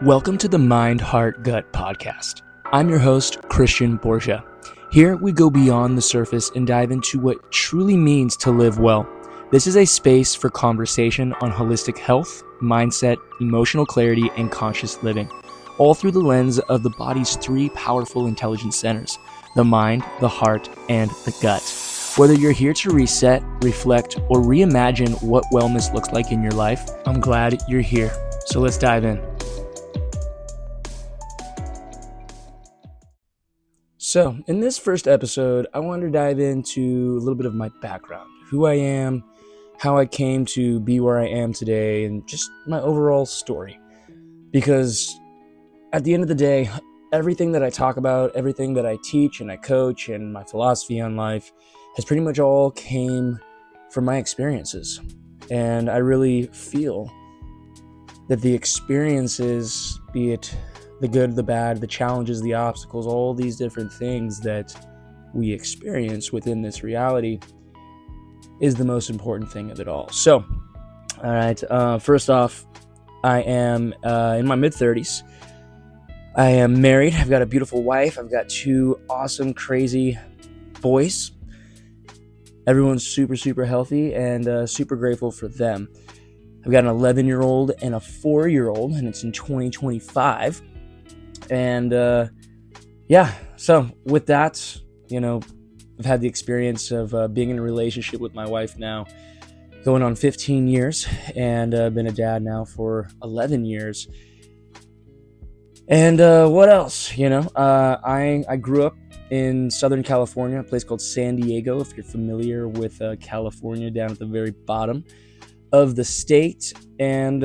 Welcome to the Mind, Heart, Gut podcast. I'm your host, Christian Borja. Here we go beyond the surface and dive into what truly means to live well. This is a space for conversation on holistic health, mindset, emotional clarity, and conscious living, all through the lens of the body's three powerful intelligence centers: the mind, the heart, and the gut. Whether you're here to reset, reflect, or reimagine what wellness looks like in your life, I'm glad you're here. So let's dive in. So, in this first episode, I wanted to dive into a little bit of my background, who I am, how I came to be where I am today, and just my overall story. Because at the end of the day, everything that I talk about, everything that I teach and I coach, and my philosophy on life has pretty much all came from my experiences. And I really feel that the experiences, be it the good, the bad, the challenges, the obstacles, all these different things that we experience within this reality is the most important thing of it all. So, all right, first off, I am in my mid-30s. I am married. I've got a beautiful wife. I've got two awesome, crazy boys. Everyone's super, super healthy and super grateful for them. I've got an 11-year-old and a 4-year-old, and it's in 2025. And so with that, I've had the experience of being in a relationship with my wife now going on 15 years, and been a dad now for 11 years. And what else? I grew up in Southern California, a place called San Diego, if you're familiar with California, down at the very bottom of the state. And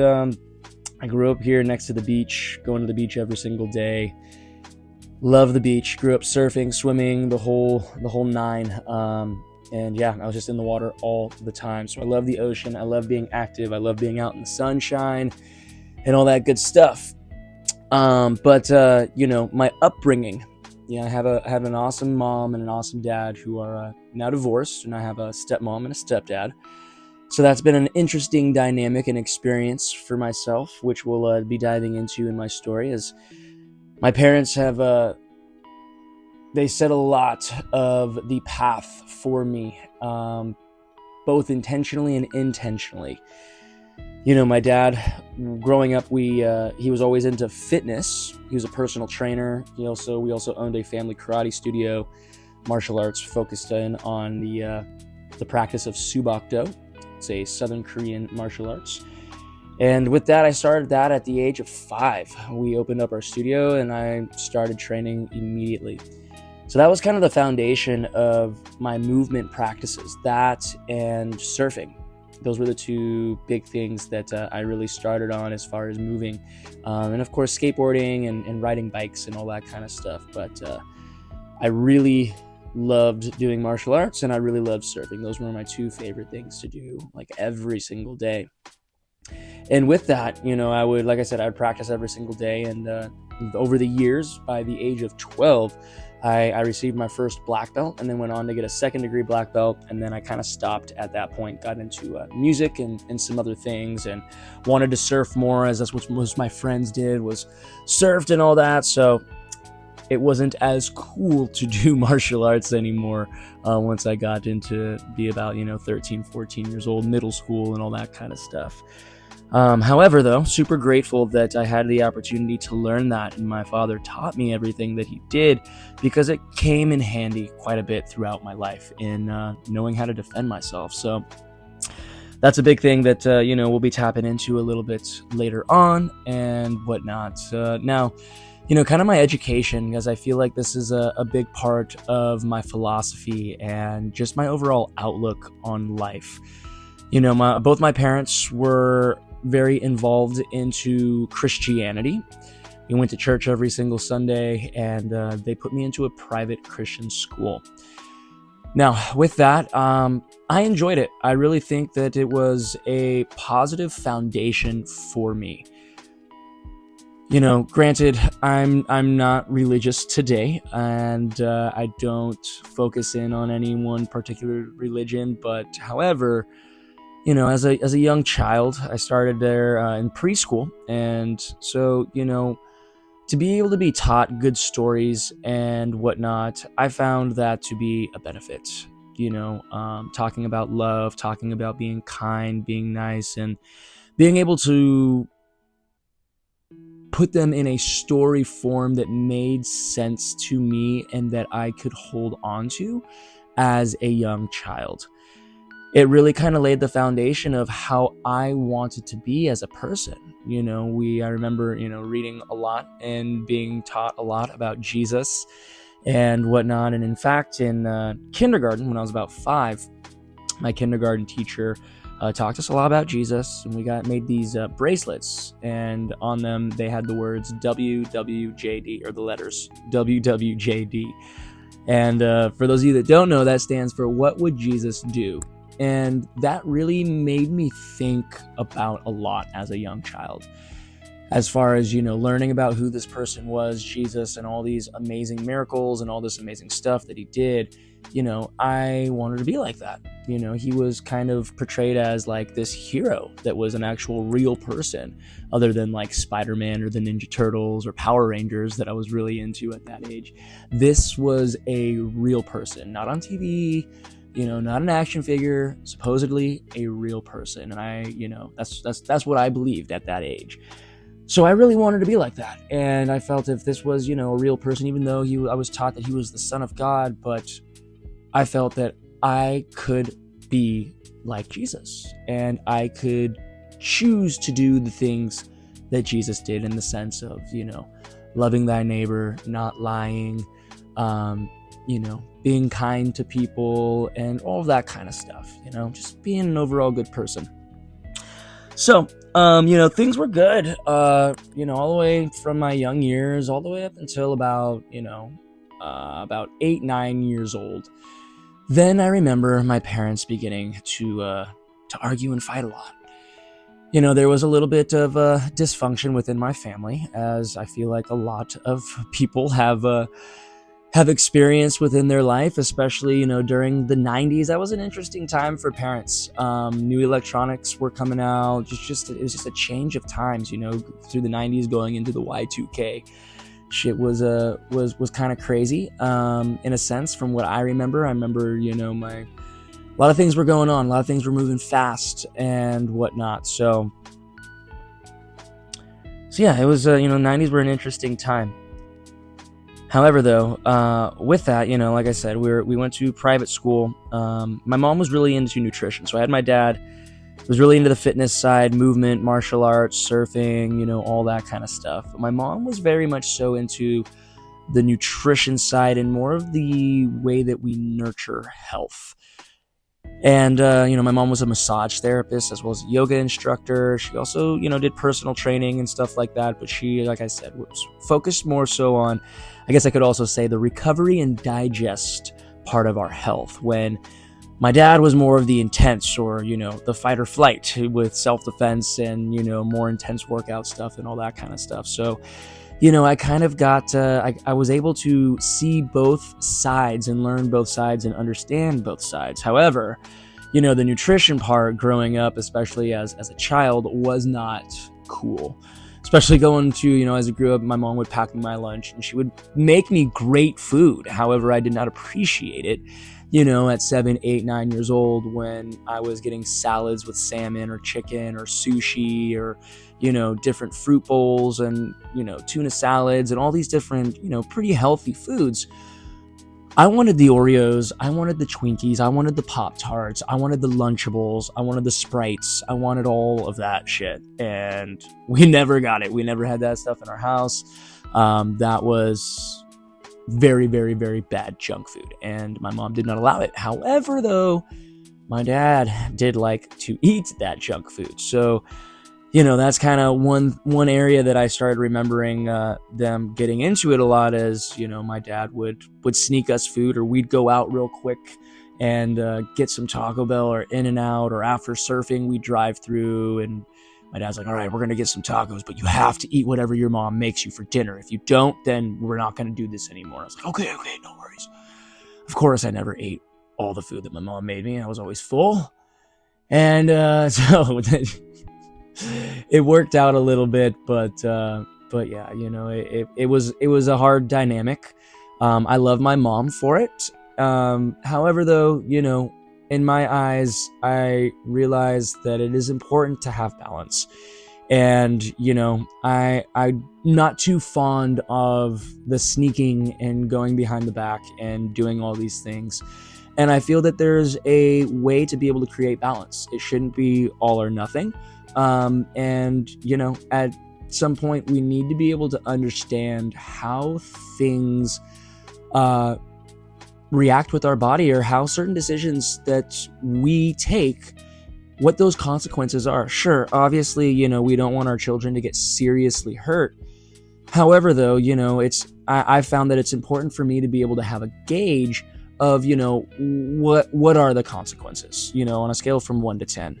I grew up here next to the beach, going to the beach every single day. Love the beach. Grew up surfing, swimming, the whole nine. And I was just in the water all the time. So I love the ocean. I love being active. I love being out in the sunshine and all that good stuff. But my upbringing. I have an awesome mom and an awesome dad who are now divorced, and I have a stepmom and a stepdad. So that's been an interesting dynamic and experience for myself, which we'll be diving into in my story, as my parents have, they set a lot of the path for me, both intentionally and intentionally. My dad, growing up, we was always into fitness. He was a personal trainer. We also owned a family karate studio, martial arts, focused in on the practice of subak-do. It's a Southern Korean martial arts. And with that, I started that at the age of 5. We opened up our studio and I started training immediately. So that was kind of the foundation of my movement practices, that and surfing. Those were the two big things that I really started on as far as moving. And of course, skateboarding and riding bikes and all that kind of stuff. But I really loved doing martial arts, and I really loved surfing. Those were my two favorite things to do, like every single day. And with that, I would practice every single day. And over the years, by the age of 12, I received my first black belt, and then went on to get a second-degree black belt. And then I kind of stopped at that point, got into music and some other things, and wanted to surf more, as that's what most of my friends did, was surfed and all that. So it wasn't as cool to do martial arts anymore once I got into be about 13, 14 years old, middle school, and all that kind of stuff. However, though, super grateful that I had the opportunity to learn that, and my father taught me everything that he did, because it came in handy quite a bit throughout my life in knowing how to defend myself. So that's a big thing that we'll be tapping into a little bit later on and whatnot. Now, kind of my education, because I feel like this is a big part of my philosophy and just my overall outlook on life. Both my parents were very involved into Christianity. We went to church every single Sunday, and they put me into a private Christian school. Now, with that, I enjoyed it. I really think that it was a positive foundation for me. Granted, I'm not religious today, and I don't focus in on any one particular religion, but however, as a young child, I started there in preschool, and so to be able to be taught good stories and whatnot, I found that to be a benefit. Talking about love, talking about being kind, being nice, and being able to put them in a story form that made sense to me and that I could hold on to as a young child. It really kind of laid the foundation of how I wanted to be as a person. I remember, reading a lot and being taught a lot about Jesus and whatnot. And in fact, in kindergarten, when I was about 5, my kindergarten teacher talked to us a lot about Jesus, and we made these bracelets, and on them they had the words WWJD, or the letters WWJD. And for those of you that don't know, that stands for what would Jesus do? And that really made me think about a lot as a young child, as far as learning about who this person was, Jesus, and all these amazing miracles and all this amazing stuff that he did. I wanted to be like that. He was kind of portrayed as like this hero that was an actual real person, other than like Spider-Man or the Ninja Turtles or Power Rangers that I was really into at that age. This was a real person, not on TV, not an action figure, supposedly a real person. And that's what I believed at that age. So I really wanted to be like that. And I felt if this was, a real person, even though I was taught that he was the Son of God, but I felt that I could be like Jesus, and I could choose to do the things that Jesus did, in the sense of, loving thy neighbor, not lying, being kind to people, and all of that kind of stuff, just being an overall good person. So, things were good, all the way from my young years, all the way up until about 8, 9 years old. Then I remember my parents beginning to argue and fight a lot. There was a little bit of dysfunction within my family, as I feel like a lot of people have experienced within their life, especially, during the 90s. That was an interesting time for parents. New electronics were coming out. It was just a change of times, through the 90s going into the Y2K. Shit was kind of crazy, in a sense, from what I remember. I remember, a lot of things were going on. A lot of things were moving fast and whatnot. So yeah, it was, 90s were an interesting time. However, though, with that, like I said, we went to private school. My mom was really into nutrition. So I had my dad, was really into the fitness side, movement, martial arts, surfing, all that kind of stuff. But my mom was very much so into the nutrition side and more of the way that we nurture health. And, my mom was a massage therapist as well as a yoga instructor. She also, did personal training and stuff like that. But she, like I said, was focused more so on, I guess I could also say, the recovery and digest part of our health, when my dad was more of the intense, or, the fight or flight with self-defense and, more intense workout stuff and all that kind of stuff. So, I kind of got, I was able to see both sides and learn both sides and understand both sides. However, the nutrition part growing up, especially as a child, was not cool. Especially going to, as I grew up, my mom would pack me my lunch and she would make me great food. However, I did not appreciate it, at 7, 8, 9 years old, when I was getting salads with salmon or chicken or sushi or, different fruit bowls and, tuna salads and all these different, pretty healthy foods. I wanted the Oreos, I wanted the Twinkies, I wanted the Pop-Tarts, I wanted the Lunchables, I wanted the Sprites, I wanted all of that shit. And we never got it. We never had that stuff in our house. That was very, very, very bad junk food, and my mom did not allow it. However, though, my dad did like to eat that junk food. So, that's kind of one area that I started remembering them getting into it a lot, as, my dad would sneak us food, or we'd go out real quick and get some Taco Bell or In-N-Out, or after surfing, we'd drive through, and my dad's like, all right, we're going to get some tacos, but you have to eat whatever your mom makes you for dinner. If you don't, then we're not going to do this anymore. I was like, okay, no worries. Of course, I never ate all the food that my mom made me. I was always full. And so it worked out a little bit, but yeah, it was a hard dynamic. I love my mom for it. However, though, in my eyes, I realize that it is important to have balance. And, I'm not too fond of the sneaking and going behind the back and doing all these things. And I feel that there's a way to be able to create balance. It shouldn't be all or nothing. And, at some point, we need to be able to understand how things react with our body, or how certain decisions that we take, what those consequences are. Sure, obviously, we don't want our children to get seriously hurt. However, though, I found that it's important for me to be able to have a gauge of, what are the consequences, on a scale from 1 to 10.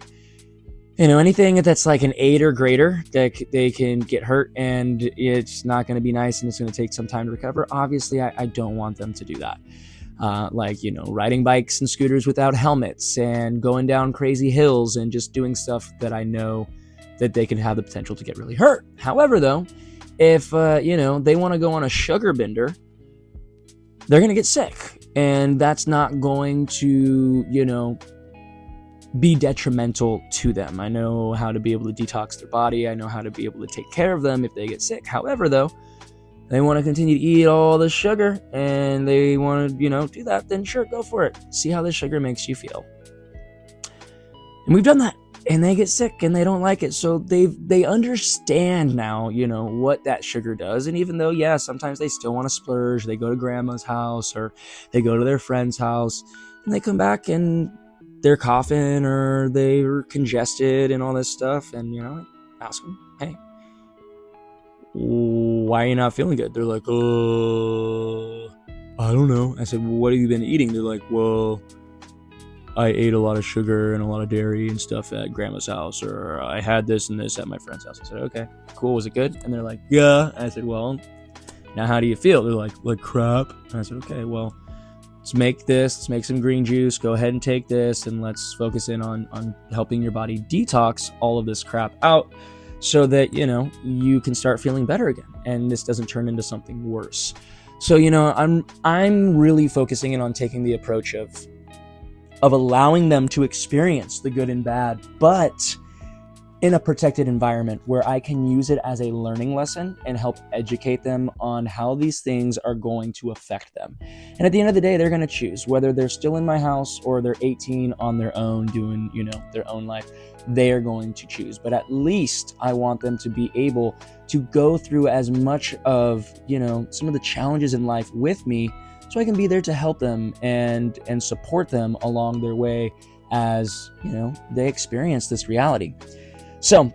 Anything that's like an 8 or greater, that they can get hurt and it's not going to be nice and it's going to take some time to recover. Obviously, I don't want them to do that. Riding bikes and scooters without helmets and going down crazy hills and just doing stuff that I know that they can have the potential to get really hurt. However, though, if, they want to go on a sugar bender, they're going to get sick. And that's not going to, be detrimental to them. I know how to be able to detox their body. I know how to be able to take care of them if they get sick. However, though, they want to continue to eat all the sugar and they want to, do that, then sure, go for it. See how the sugar makes you feel. And we've done that. And they get sick and they don't like it. So they understand now, what that sugar does. And even though, yeah, sometimes they still want to splurge, they go to grandma's house or they go to their friend's house and they come back and they're coughing or they're congested and all this stuff. And, ask them, hey, why are you not feeling good? They're like, I don't know. I said, well, what have you been eating? They're like, well, I ate a lot of sugar and a lot of dairy and stuff at grandma's house, or I had this and this at my friend's house. I said, okay, cool. Was it good? And they're like, yeah. I said, well, now how do you feel? They're like crap. And I said, okay, well, let's make some green juice. Go ahead and take this and let's focus in on helping your body detox all of this crap out so that, you can start feeling better again and this doesn't turn into something worse. So, I'm really focusing in on taking the approach of allowing them to experience the good and bad, but in a protected environment where I can use it as a learning lesson and help educate them on how these things are going to affect them. And at the end of the day, they're going to choose whether they're still in my house or they're 18 on their own doing, their own life. They are going to choose. But at least I want them to be able to go through as much of, some of the challenges in life with me so I can be there to help them and support them along their way as, they experience this reality. So,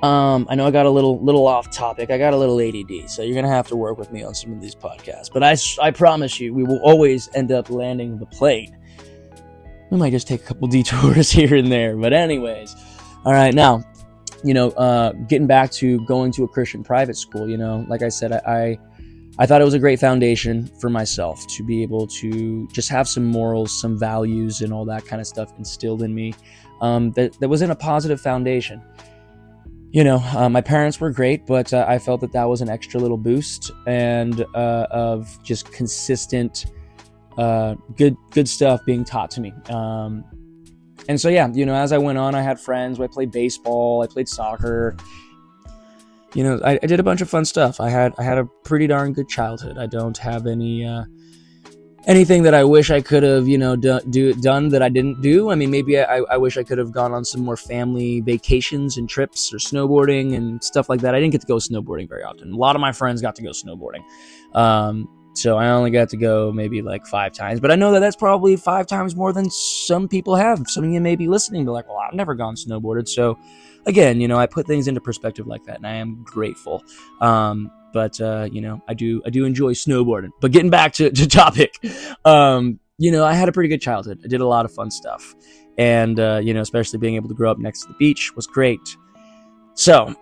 I know I got a little off topic. I got a little ADD, so you're going to have to work with me on some of these podcasts. But I promise you, we will always end up landing the plane. We might just take a couple detours here and there. But anyways, all right, now, getting back to going to a Christian private school, like I said, I thought it was a great foundation for myself to be able to just have some morals, some values, and all that kind of stuff instilled in me. That was in a positive foundation. My parents were great, but I felt that was an extra little boost and of just consistent good stuff being taught to me. And so, yeah, as I went on, I had friends. I played baseball. I played soccer. I did a bunch of fun stuff. I had a pretty darn good childhood. I don't have anything that I wish I could have, done that I didn't do. I mean, maybe I wish I could have gone on some more family vacations and trips or snowboarding and stuff like that. I didn't get to go snowboarding very often. A lot of my friends got to go snowboarding. So I only got to go maybe like 5 times, but I know that's probably 5 times more than some people have. Some of you may be listening, but like, well, I've never gone snowboarded. So again, I put things into perspective like that and I am grateful. But I do enjoy snowboarding. But getting back to topic, I had a pretty good childhood. I did a lot of fun stuff. And, especially being able to grow up next to the beach was great. So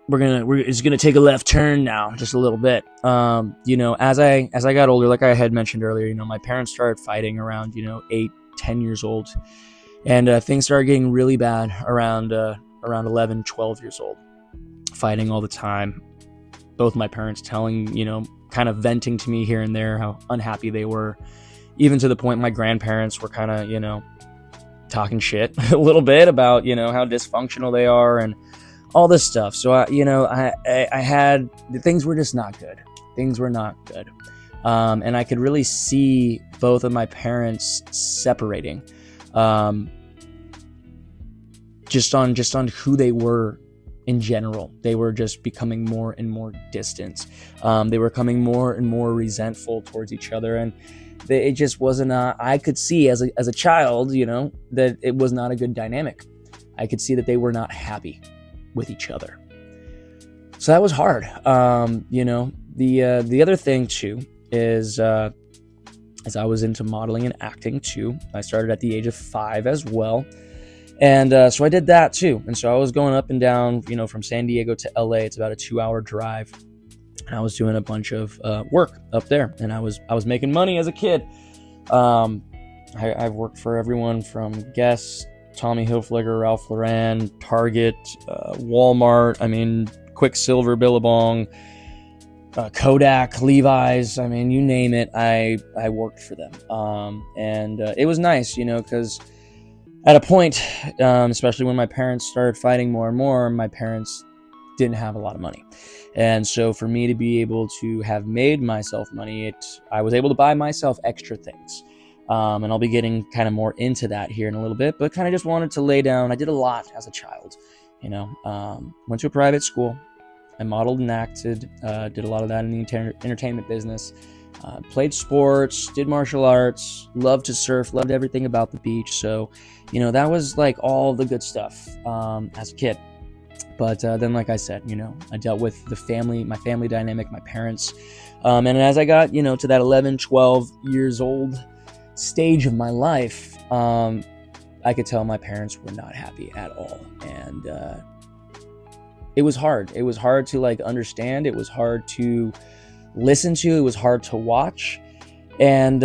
we're just gonna take a left turn now, just a little bit. As I got older, like I had mentioned earlier, my parents started fighting around, 8, 10 years old. And things started getting really bad around 11, 12 years old. Fighting all the time. Both my parents telling, kind of venting to me here and there how unhappy they were. Even to the point my grandparents were kind of, talking shit a little bit about, how dysfunctional they are and all this stuff. So, I had, things were just not good. Things were not good. And I could really see both of my parents separating, just on who they were in general. They were just becoming more and more distant. They were becoming more and more resentful towards each other. And it just wasn't, I could see as a child, that it was not a good dynamic. I could see that they were not happy with each other. So that was hard. The other thing too is, as I was into modeling and acting too, I started at the age of 5 as well. And so I did that too. And so I was going up and down, from San Diego to LA. It's about a 2-hour drive. And I was doing a bunch of work up there. And I was making money as a kid. I've worked for everyone from Guess, Tommy Hilfiger, Ralph Lauren, Target, Walmart, Quicksilver, Billabong, Kodak, Levi's, you name it, I worked for them. And it was nice, because at a point, especially when my parents started fighting more and more, my parents didn't have a lot of money. And so for me to be able to have made myself money, I was able to buy myself extra things. And I'll be getting kind of more into that here in a little bit, but kind of just wanted to lay down. I did a lot as a child, went to a private school. I modeled and acted, did a lot of that in the entertainment business, played sports, did martial arts, loved to surf, loved everything about the beach. So, that was like all the good stuff as a kid. But then, like I said, I dealt with my family dynamic, my parents. And as I got, to that 11, 12 years old stage of my life, I could tell my parents were not happy at all. And it was hard. It was hard to understand. It was hard to listen to. It was hard to watch. And,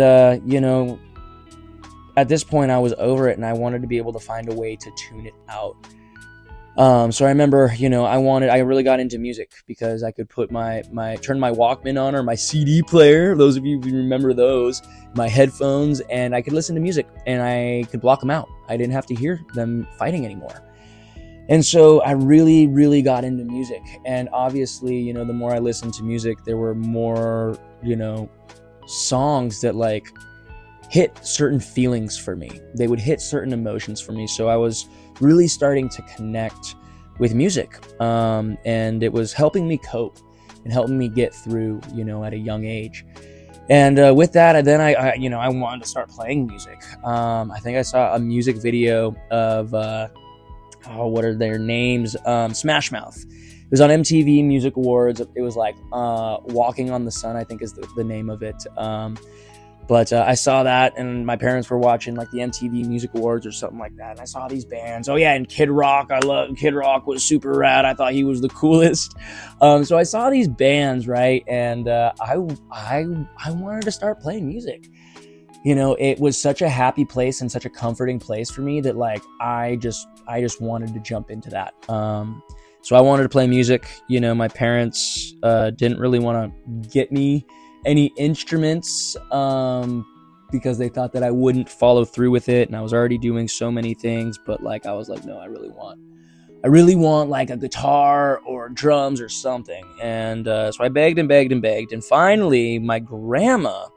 at this point I was over it and I wanted to be able to find a way to tune it out. So I remember, I really got into music because I could put turn my Walkman on or my CD player, those of you who remember those, my headphones, and I could listen to music and I could block them out. I didn't have to hear them fighting anymore. And so I really, really got into music. And obviously, the more I listened to music, there were more, songs that hit certain feelings for me. They would hit certain emotions for me. So I was really starting to connect with music. And it was helping me cope and helping me get through, at a young age. And with that, I wanted to start playing music. I think I saw a music video of, what are their names? Smash Mouth. It was on MTV Music Awards. It was Walking on the Sun, I think is the name of it. But I saw that, and my parents were watching the MTV Music Awards or something like that. And I saw these bands. Oh yeah, and Kid Rock. I love Kid Rock. Was super rad. I thought he was the coolest. So I saw these bands, right? And I wanted to start playing music. It was such a happy place and such a comforting place for me that I just wanted to jump into that. So I wanted to play music. My parents didn't really want to get me any instruments because they thought that I wouldn't follow through with it, and I was already doing so many things. But I was like, no, I really want a guitar or drums or something. And so I begged and begged and begged, and finally my grandma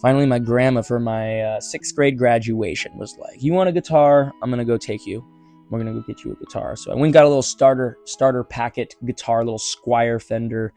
for my 6th grade graduation was like, you want a guitar? I'm gonna go take you. We're gonna go get you a guitar. So I went and got a little starter packet guitar, little Squire Fender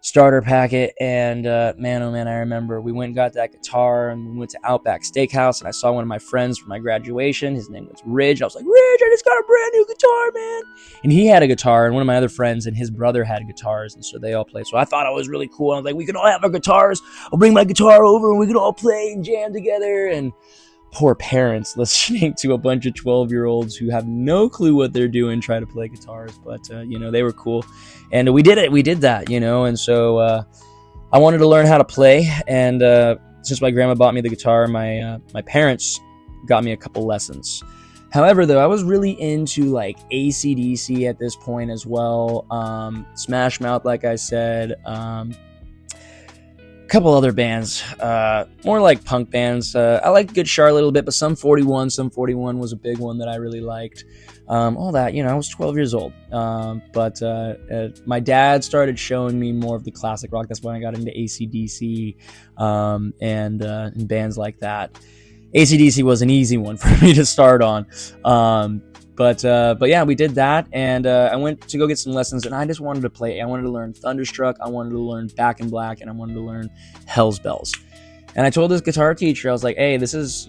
starter packet, and man, oh man, I remember we went and got that guitar, and we went to Outback Steakhouse, and I saw one of my friends from my graduation. His name was Ridge. I was like, Ridge, I just got a brand new guitar, man. And he had a guitar, and one of my other friends and his brother had guitars, and so they all played. So I thought it was really cool. I was like, we can all have our guitars. I'll bring my guitar over, and we can all play and jam together. And poor parents listening to a bunch of 12-year-olds who have no clue what they're doing try to play guitars, but they were cool, and we did that, and so I wanted to learn how to play. And since my grandma bought me the guitar, my parents got me a couple lessons. However, though, I was really into like AC/DC at this point as well. Smash Mouth, like I said. Couple other bands, more like punk bands. I liked Good Charlotte a little bit, but Sum 41 was a big one that I really liked. All that, I was 12 years old. But my dad started showing me more of the classic rock. That's when I got into AC/DC and bands like that. AC/DC was an easy one for me to start on. But yeah, we did that, and I went to go get some lessons, and I just wanted to play. I wanted to learn Thunderstruck, I wanted to learn Back in Black, and I wanted to learn Hell's Bells. And I told this guitar teacher, I was like, hey, this is,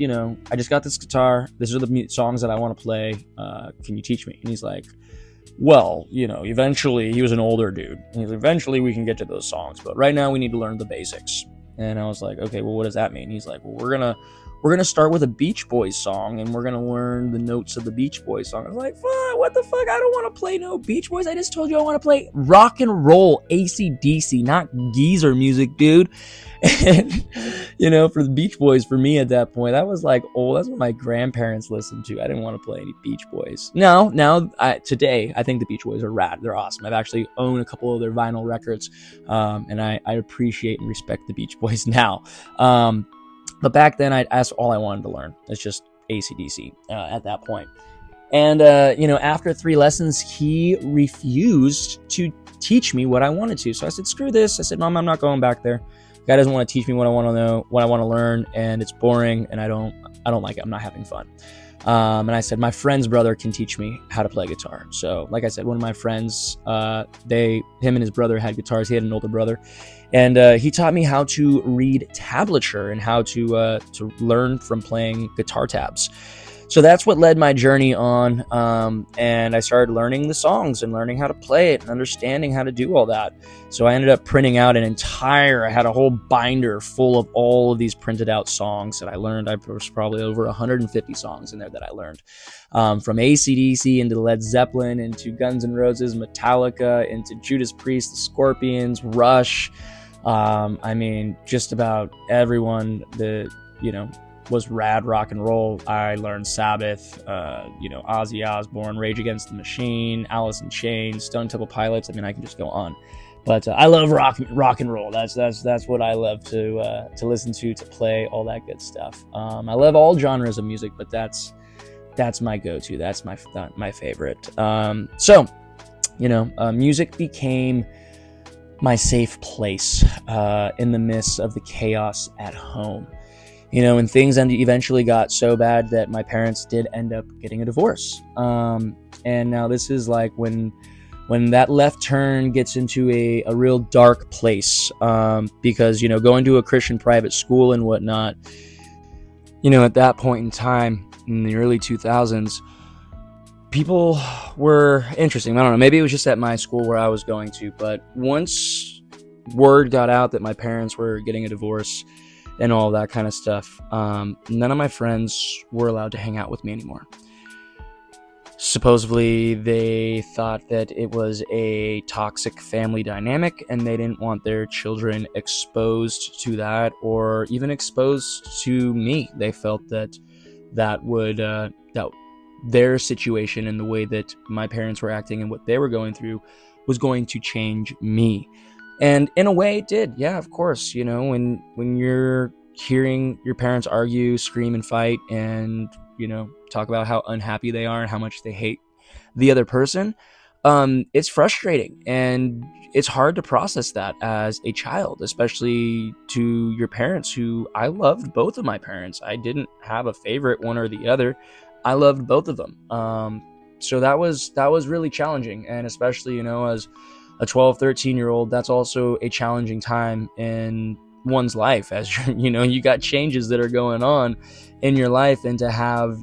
I just got this guitar. These are the songs that I want to play. Can you teach me? And he's like, well, eventually, he was an older dude. And he's like, eventually we can get to those songs, but right now we need to learn the basics. And I was like, okay, well, what does that mean? He's like, well, we're going to start with a Beach Boys song, and we're going to learn the notes of the Beach Boys song. I was like, fuck, what the fuck? I don't want to play no Beach Boys. I just told you I want to play rock and roll AC/DC, not geezer music, dude. And, for the Beach Boys, for me at that point, that was like, that's what my grandparents listened to. I didn't want to play any Beach Boys. Today, I think the Beach Boys are rad. They're awesome. I've actually owned a couple of their vinyl records, and I appreciate and respect the Beach Boys now. But back then, that's all I wanted to learn. It's just AC/DC at that point. And, after 3 lessons, he refused to teach me what I wanted to. So I said, screw this. I said, Mom, I'm not going back there. Guy doesn't want to teach me what I want to know, what I want to learn, and it's boring, and I don't like it. I'm not having fun. And I said, my friend's brother can teach me how to play guitar. So, like I said, one of my friends, him and his brother had guitars. He had an older brother, and he taught me how to read tablature and how to learn from playing guitar tabs. So that's what led my journey on, and I started learning the songs and learning how to play it and understanding how to do all that. So I ended up printing out I had a whole binder full of all of these printed out songs that I learned. There was probably over 150 songs in there that I learned, from AC/DC into Led Zeppelin, into Guns N' Roses, Metallica, into Judas Priest, the Scorpions, Rush. Just about everyone that, was rad rock and roll. I learned Sabbath, Ozzy Osbourne, Rage Against the Machine, Alice in Chains, Stone Temple Pilots. I can just go on. But I love rock and roll. That's what I love to listen to play, all that good stuff. I love all genres of music, but that's my go-to. That's my favorite. Music became my safe place in the midst of the chaos at home. And things eventually got so bad that my parents did end up getting a divorce. And now this is like when that left turn gets into a real dark place, because, going to a Christian private school and whatnot, at that point in time, in the early 2000s, people were interesting. I don't know, maybe it was just at my school where I was going to, but once word got out that my parents were getting a divorce and all that kind of stuff, none of my friends were allowed to hang out with me anymore. Supposedly, they thought that it was a toxic family dynamic, and they didn't want their children exposed to that, or even exposed to me. They felt that would that their situation and the way that my parents were acting and what they were going through was going to change me. And in a way it did. Yeah, of course. When you're hearing your parents argue, scream, and fight, and, talk about how unhappy they are and how much they hate the other person, it's frustrating. And it's hard to process that as a child, especially to your parents, who I loved both of my parents. I didn't have a favorite, one or the other. I loved both of them. So that was really challenging. And especially, as a 12, 13-year-old, that's also a challenging time in one's life, as you got changes that are going on in your life, and to have,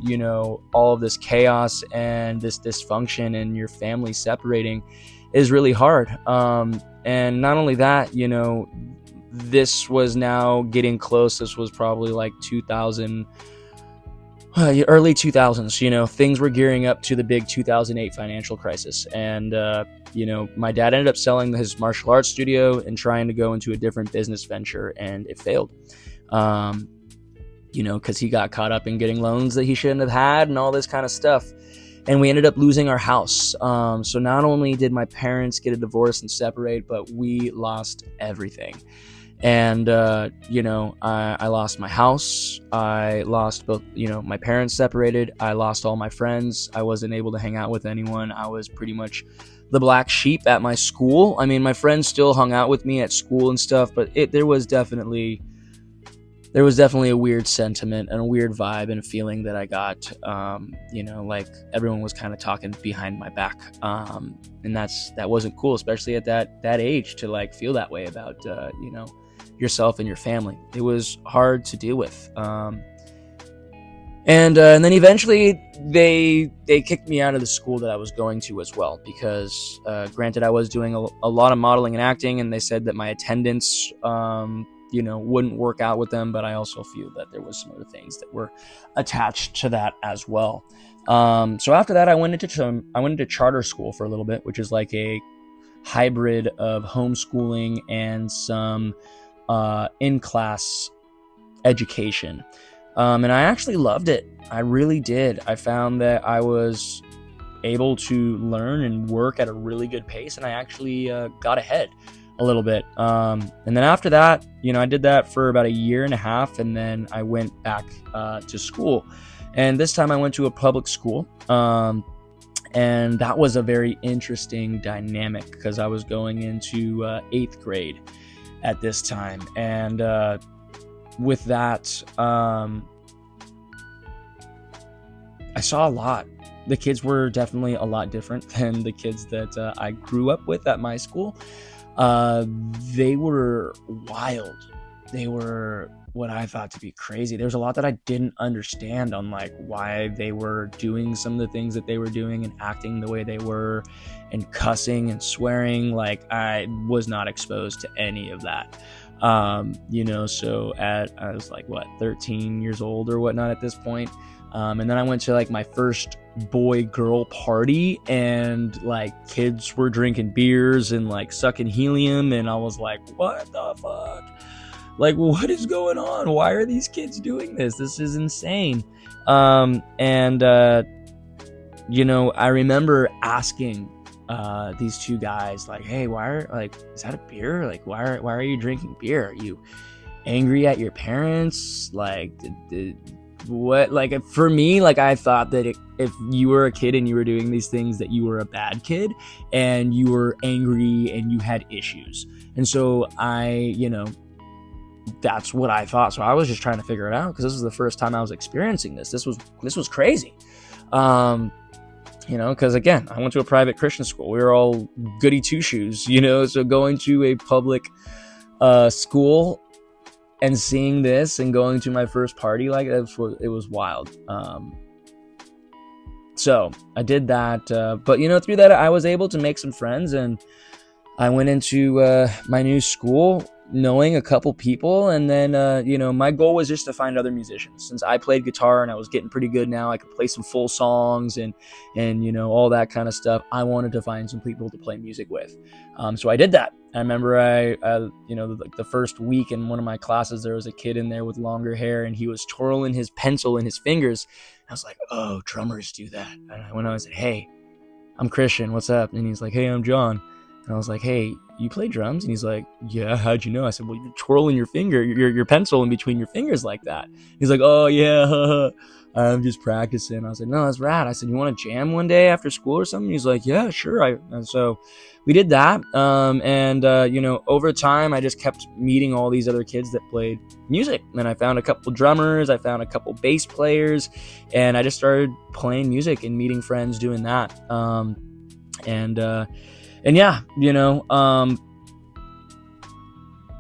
all of this chaos and this dysfunction and your family separating is really hard. And not only that, this was now getting close. This was probably like 2000, early 2000s, things were gearing up to the big 2008 financial crisis. And, my dad ended up selling his martial arts studio and trying to go into a different business venture, and it failed. because he got caught up in getting loans that he shouldn't have had and all this kind of stuff. And we ended up losing our house. So not only did my parents get a divorce and separate, but we lost everything. And, I lost my house. I lost both, my parents separated. I lost all my friends. I wasn't able to hang out with anyone. I was pretty much the black sheep at my school. I mean, my friends still hung out with me at school and stuff, but there was definitely a weird sentiment and a weird vibe and a feeling that I got, like everyone was kind of talking behind my back. And that wasn't cool, especially at that age, to like feel that way about, yourself and your family. It was hard to deal with. And then eventually they kicked me out of the school that I was going to as well, because granted, I was doing a lot of modeling and acting, and they said that my attendance, wouldn't work out with them, but I also feel that there was some other things that were attached to that as well. So after that, I went into charter school for a little bit, which is like a hybrid of homeschooling and some in-class education. And I actually loved it. I really did. I found that I was able to learn and work at a really good pace, and I actually got ahead a little bit. And then after that, I did that for about a year and a half, and then I went back to school. And this time I went to a public school. And that was a very interesting dynamic, because I was going into 8th grade at this time. And with that, I saw a lot. The kids were definitely a lot different than the kids that I grew up with at my school. They were wild. They were what I thought to be crazy. There was a lot that I didn't understand on like why they were doing some of the things that they were doing and acting the way they were and cussing and swearing. Like, I was not exposed to any of that. So I was like, 13 years old or whatnot at this point. And then I went to like my first boy-girl party, and like kids were drinking beers and like sucking helium, and I was like, what the fuck? Like, what is going on? Why are these kids doing this? This is insane. I remember asking these two guys, like, hey, is that a beer? Like, why are you drinking beer? Are you angry at your parents? Like, what? Like, for me, like, I thought that if you were a kid and you were doing these things, that you were a bad kid and you were angry and you had issues. And so that's what I thought. So I was just trying to figure it out, because this was the first time I was experiencing this. This was crazy. Because again, I went to a private Christian school. We were all goody two shoes, so going to a public school and seeing this and going to my first party, like, it was wild. So I did that, but through that I was able to make some friends, and I went into my new school knowing a couple people, and then my goal was just to find other musicians. Since I played guitar and I was getting pretty good now, I could play some full songs and all that kind of stuff. I wanted to find some people to play music with, so I did that. I remember the first week in one of my classes, there was a kid in there with longer hair, and he was twirling his pencil in his fingers. I was like, oh, drummers do that. And I went on and said, hey, I'm Christian, what's up? And he's like, hey, I'm John. And I was like, hey, you play drums? And he's like, yeah, how'd you know? I said, well, you're twirling your pencil in between your fingers like that. He's like, oh, yeah, I'm just practicing. I was like, no, that's rad. I said, you want to jam one day after school or something? He's like, yeah, sure. And so we did that. Over time, I just kept meeting all these other kids that played music. And I found a couple drummers. I found a couple bass players. And I just started playing music and meeting friends doing that.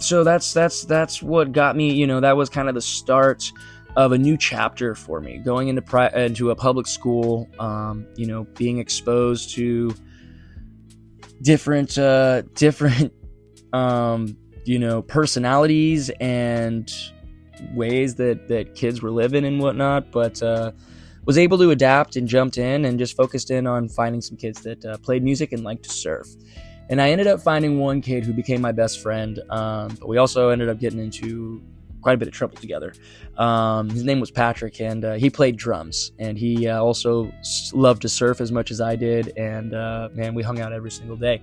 So that's what got me, that was kind of the start of a new chapter for me, going into a public school, being exposed to different personalities and ways that kids were living and whatnot, but was able to adapt and jumped in and just focused in on finding some kids that played music and liked to surf. And I ended up finding one kid who became my best friend, but we also ended up getting into quite a bit of trouble together. His name was Patrick, and he played drums, and he also loved to surf as much as I did, and man, we hung out every single day.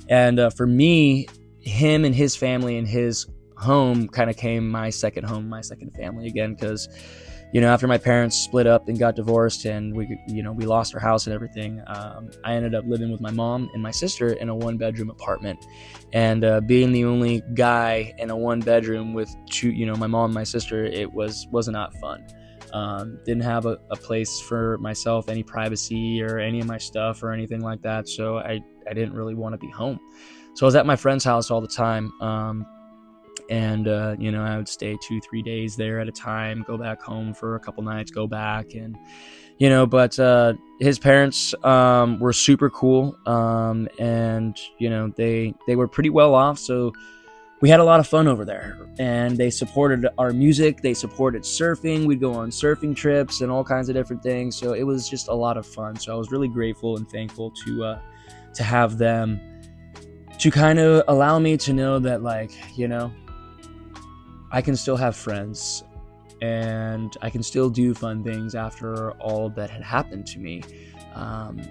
And for me, him and his family and his home kind of came my second home, my second family again, because after my parents split up and got divorced, and we lost our house and everything, I ended up living with my mom and my sister in a 1-bedroom apartment. And being the only guy in a 1-bedroom with two, my mom and my sister, it was not fun. Didn't have a place for myself, any privacy or any of my stuff or anything like that. So I didn't really want to be home. So I was at my friend's house all the time. And I would stay 2-3 days there at a time, go back home for a couple nights, go back, and but his parents were super cool, and they were pretty well off, so we had a lot of fun over there, and they supported our music, they supported surfing, we'd go on surfing trips and all kinds of different things, so it was just a lot of fun. So I was really grateful and thankful to have them to kind of allow me to know that, like, I can still have friends and I can still do fun things after all that had happened to me. But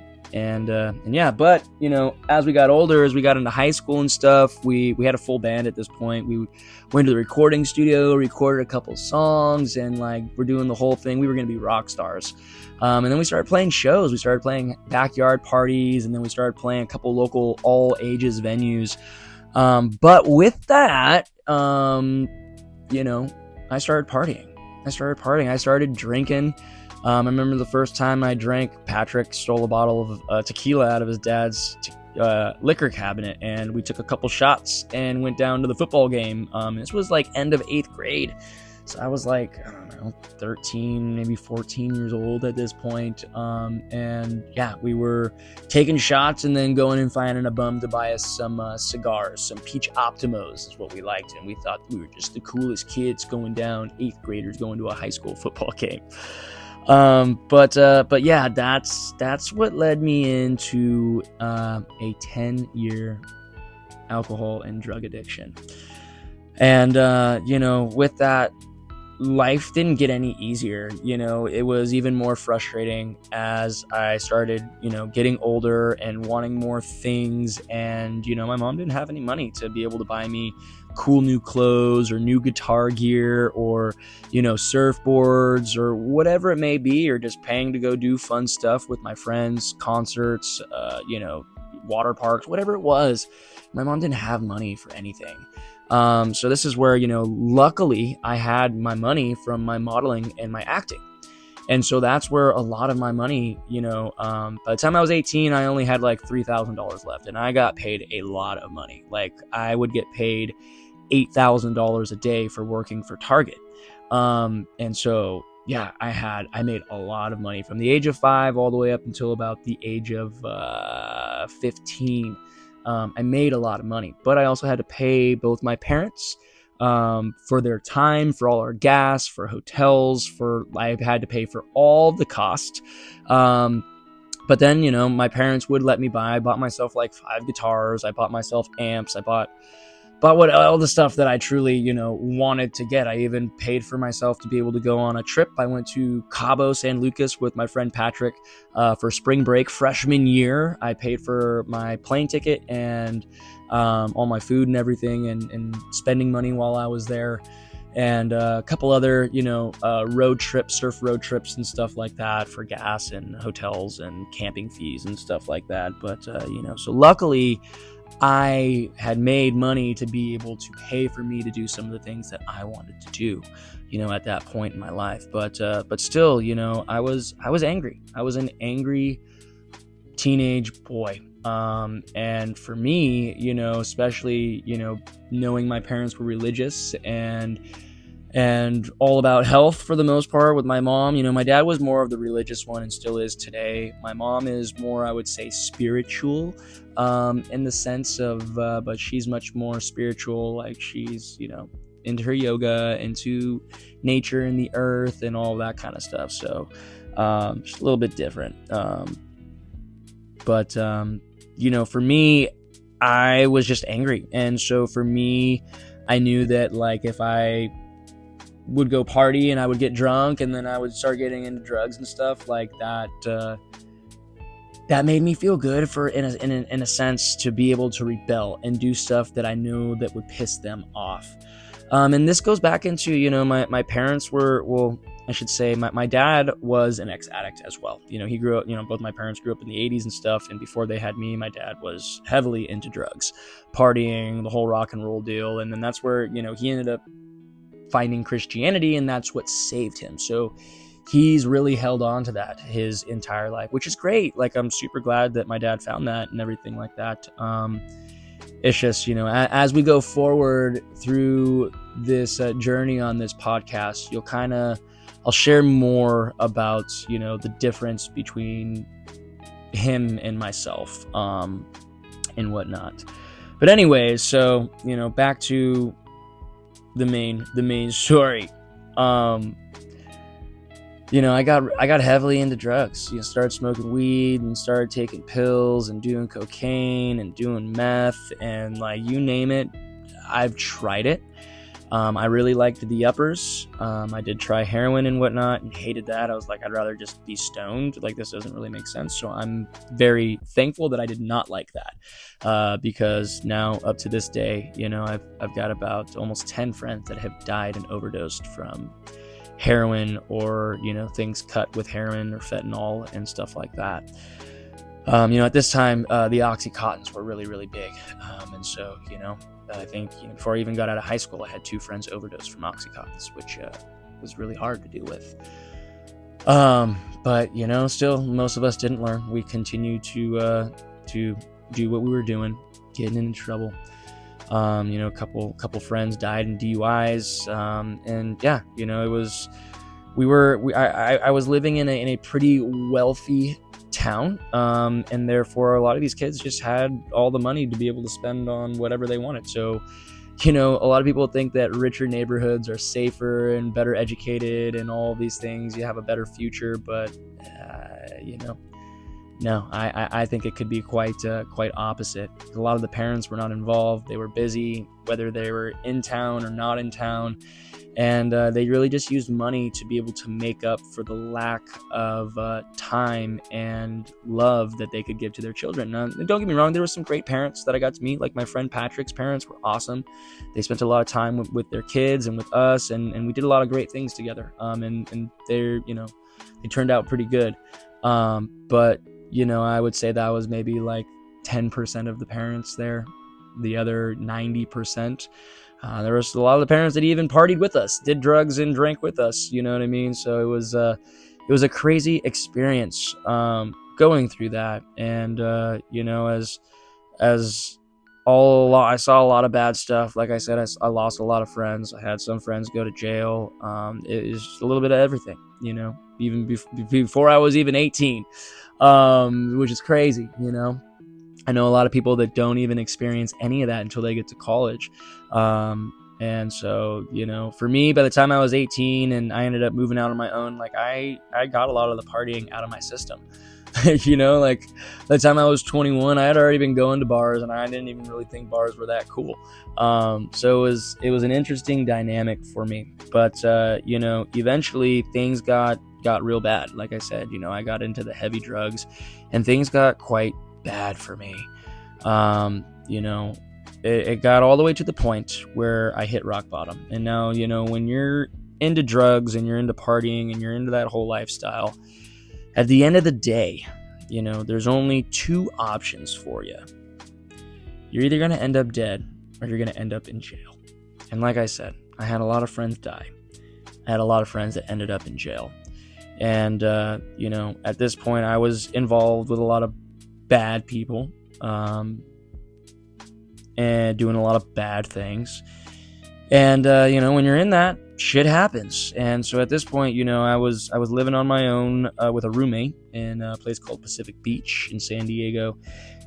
as we got older, as we got into high school and stuff, we had a full band at this point. We went to the recording studio, recorded a couple songs, and like we're doing the whole thing. We were going to be rock stars. And then we started playing shows. We started playing backyard parties, and then we started playing a couple local all ages venues. But with that, I started partying. I started drinking. I remember the first time I drank, Patrick stole a bottle of tequila out of his dad's liquor cabinet, and we took a couple shots and went down to the football game. This was like end of 8th grade. So I was like, I don't know, 13, maybe 14 years old at this point. We were taking shots and then going and finding a bum to buy us some cigars, some Peach Optimos is what we liked. And we thought we were just the coolest kids going down, 8th graders going to a high school football game. But yeah, that's what led me into a 10-year alcohol and drug addiction. And, with that, life didn't get any easier. It was even more frustrating as I started, getting older and wanting more things. And, my mom didn't have any money to be able to buy me cool new clothes or new guitar gear or, surfboards or whatever it may be, or just paying to go do fun stuff with my friends, concerts, water parks, whatever it was. My mom didn't have money for anything. So this is where, luckily I had my money from my modeling and my acting. And so that's where a lot of my money, by the time I was 18, I only had like $3,000 left, and I got paid a lot of money. Like I would get paid $8,000 a day for working for Target. And so, yeah, I made a lot of money from the age of 5 all the way up until about the age of 15. I made a lot of money, but I also had to pay both my parents for their time, for all our gas, for hotels, I had to pay for all the cost. But then, my parents would let me I bought myself like 5 guitars. I bought myself amps. I bought all the stuff that I truly, wanted to get. I even paid for myself to be able to go on a trip. I went to Cabo San Lucas with my friend Patrick for spring break freshman year. I paid for my plane ticket and all my food and everything, and spending money while I was there. And a couple other, road trips, surf road trips and stuff like that for gas and hotels and camping fees and stuff like that. But, so luckily I had made money to be able to pay for me to do some of the things that I wanted to do, at that point in my life. But still, I was angry. I was an angry teenage boy. And for me, especially, knowing my parents were religious and all about health for the most part with my mom. My dad was more of the religious one and still is today. My mom is more, I would say, spiritual, in the sense of, but she's much more spiritual. Like she's, into her yoga, into nature and the earth and all that kind of stuff. So, just a little bit different. But for me, I was just angry. And so for me, I knew that like if I would go party and I would get drunk, and then I would start getting into drugs and stuff like that. That made me feel good in a sense, to be able to rebel and do stuff that I knew that would piss them off. And this goes back into, my parents were, well, I should say my dad was an ex-addict as well. He grew up, both my parents grew up in the 80s and stuff. And before they had me, my dad was heavily into drugs, partying, the whole rock and roll deal. And then that's where, he ended up finding Christianity, and that's what saved him. So he's really held on to that his entire life, which is great. Like, I'm super glad that my dad found that and everything like that. It's just, as we go forward through this journey on this podcast, I'll share more about, the difference between him and myself, and whatnot. But anyways, so, back to the main story. I got heavily into drugs. Started smoking weed and started taking pills and doing cocaine and doing meth, and like, you name it, I've tried it. I really liked the uppers. I did try heroin and whatnot and hated that. I was like, I'd rather just be stoned. Like, this doesn't really make sense. So I'm very thankful that I did not like that, because now up to this day, I've got about almost 10 friends that have died and overdosed from heroin, or things cut with heroin or fentanyl and stuff like that. At this time, the Oxycontins were really, really big, and so I think before I even got out of high school, I had 2 friends overdose from Oxycontins, which was really hard to deal with. But still, most of us didn't learn. We continued to do what we were doing, getting into trouble. A couple friends died in DUIs, and yeah, it was, I was living in a pretty wealthy town, and therefore a lot of these kids just had all the money to be able to spend on whatever they wanted. So, a lot of people think that richer neighborhoods are safer and better educated and all these things. You have a better future, but no, I think it could be quite opposite. A lot of the parents were not involved. They were busy, whether they were in town or not in town. And they really just used money to be able to make up for the lack of time and love that they could give to their children. Now, don't get me wrong, there were some great parents that I got to meet. Like, my friend Patrick's parents were awesome. They spent a lot of time with their kids and with us, and we did a lot of great things together. And they're, they turned out pretty good. But I would say that was maybe like 10% of the parents there. The other 90%. There was a lot of the parents that even partied with us, did drugs and drank with us. You know what I mean? So it was a crazy experience going through that. And I saw a lot of bad stuff. Like I said, I lost a lot of friends. I had some friends go to jail. It was just a little bit of everything. Even before I was even 18, which is crazy. I know a lot of people that don't even experience any of that until they get to college. And so, for me, by the time I was 18 and I ended up moving out on my own, like I got a lot of the partying out of my system. Like, by the time I was 21, I had already been going to bars, and I didn't even really think bars were that cool. So it was an interesting dynamic for me. But, eventually things got real bad. Like I said, I got into the heavy drugs, and things got quite bad for me. It got all the way to the point where I hit rock bottom. And now, when you're into drugs and you're into partying and you're into that whole lifestyle, at the end of the day, there's only 2 options for you. You're either going to end up dead or you're going to end up in jail. And like I said, I had a lot of friends die. I had a lot of friends that ended up in jail. And, at this point, I was involved with a lot of bad people, and doing a lot of bad things. And, when you're in that, shit happens. And so at this point, I was living on my own with a roommate in a place called Pacific Beach in San Diego.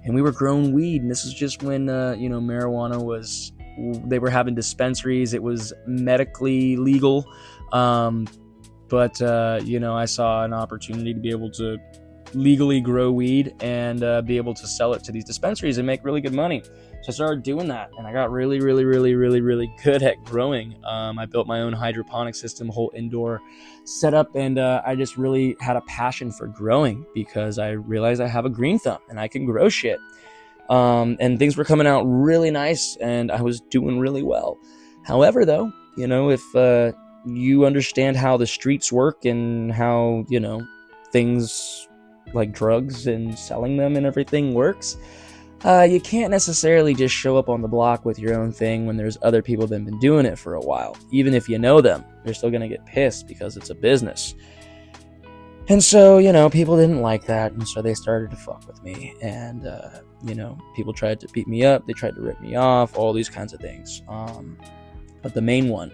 And we were growing weed. And this is just when, marijuana they were having dispensaries. It was medically legal. But I saw an opportunity to be able to legally grow weed and be able to sell it to these dispensaries and make really good money. So I started doing that, and I got really, really, really, really, really good at growing. I built my own hydroponic system, whole indoor setup, and I just really had a passion for growing because I realized I have a green thumb and I can grow shit. And things were coming out really nice, and I was doing really well. However, though, if you understand how the streets work and how, things like drugs and selling them and everything works, you can't necessarily just show up on the block with your own thing when there's other people that have been doing it for a while. Even if you know them, they're still going to get pissed because it's a business. And so, people didn't like that, and so they started to fuck with me. And, people tried to beat me up, they tried to rip me off, all these kinds of things. But the main one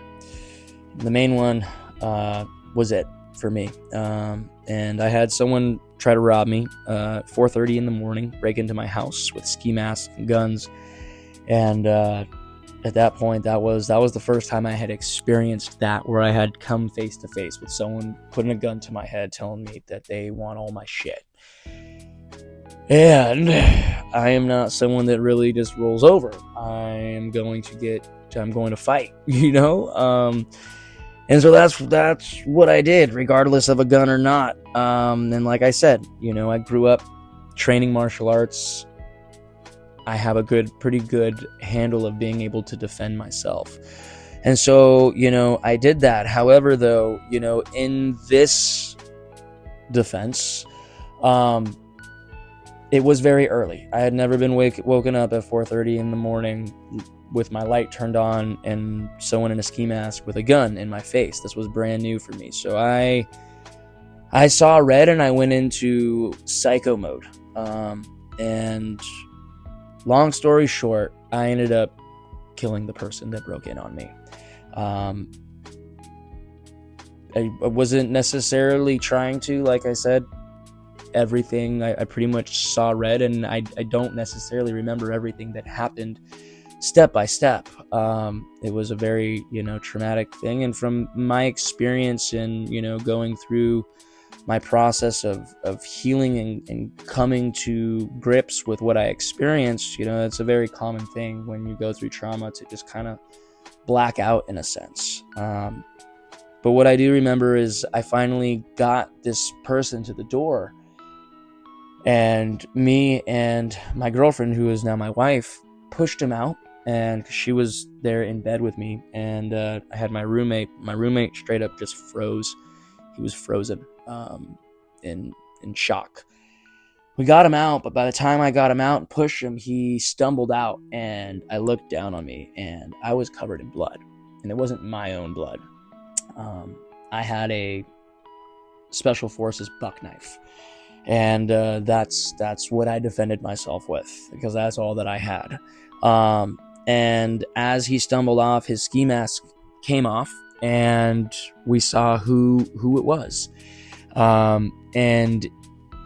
was it for me. And I had someone try to rob me 4:30 in the morning, break into my house with ski masks and guns. And at that point, that was the first time I had experienced that, where I had come face to face with someone putting a gun to my head, telling me that they want all my shit. And I am not someone that really just rolls over. I'm going to fight, and so that's what I did, regardless of a gun or not. And like I said, I grew up training martial arts. I have a pretty good handle of being able to defend myself. And so, I did that. However, though, in this defense, it was very early. I had never been woken up at 4:30 in the morning with my light turned on and someone in a ski mask with a gun in my face. This was brand new for me. So I saw red and I went into psycho mode. And long story short, I ended up killing the person that broke in on me. I wasn't necessarily trying to, like I said, everything. I pretty much saw red, and I don't necessarily remember everything that happened step by step. It was a very, traumatic thing. And from my experience in, going through my process of healing and coming to grips with what I experienced, it's a very common thing when you go through trauma to just kind of black out in a sense. But what I do remember is I finally got this person to the door, and me and my girlfriend, who is now my wife, pushed him out, and she was there in bed with me. And I had my roommate straight up just froze. He was frozen in shock. We got him out, but by the time I got him out and pushed him, he stumbled out, and I looked down on me, and I was covered in blood. And it wasn't my own blood. I had a Special Forces buck knife, and that's what I defended myself with, because that's all that I had. And as he stumbled off, his ski mask came off, and we saw who it was. And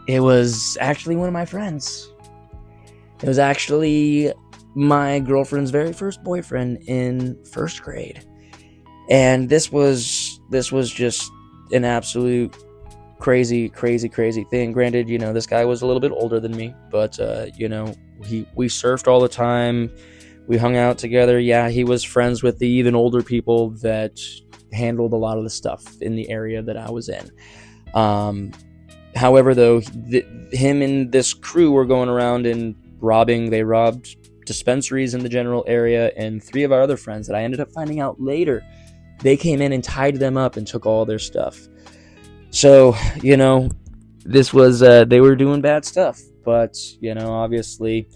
it was actually one of my friends. It was actually my girlfriend's very first boyfriend in first grade. And this was just an absolute crazy thing. Granted, this guy was a little bit older than me, but we surfed all the time. We hung out together. Yeah, he was friends with the even older people that handled a lot of the stuff in the area that I was in. However, though, him and this crew were going around and they robbed dispensaries in the general area, and 3 of our other friends that I ended up finding out later, they came in and tied them up and took all their stuff. So, this was, they were doing bad stuff, but, obviously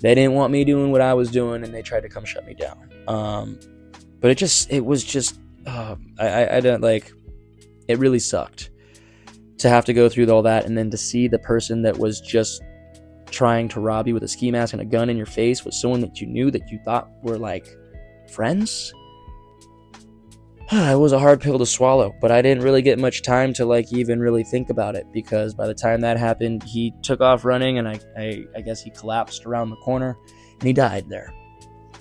they didn't want me doing what I was doing, and they tried to come shut me down. But it was just, I don't it really sucked to have to go through all that, and then to see the person that was just trying to rob you with a ski mask and a gun in your face was someone that you knew, that you thought were friends. It was a hard pill to swallow, but I didn't really get much time to even really think about it, because by the time that happened, he took off running, and I guess he collapsed around the corner and he died there.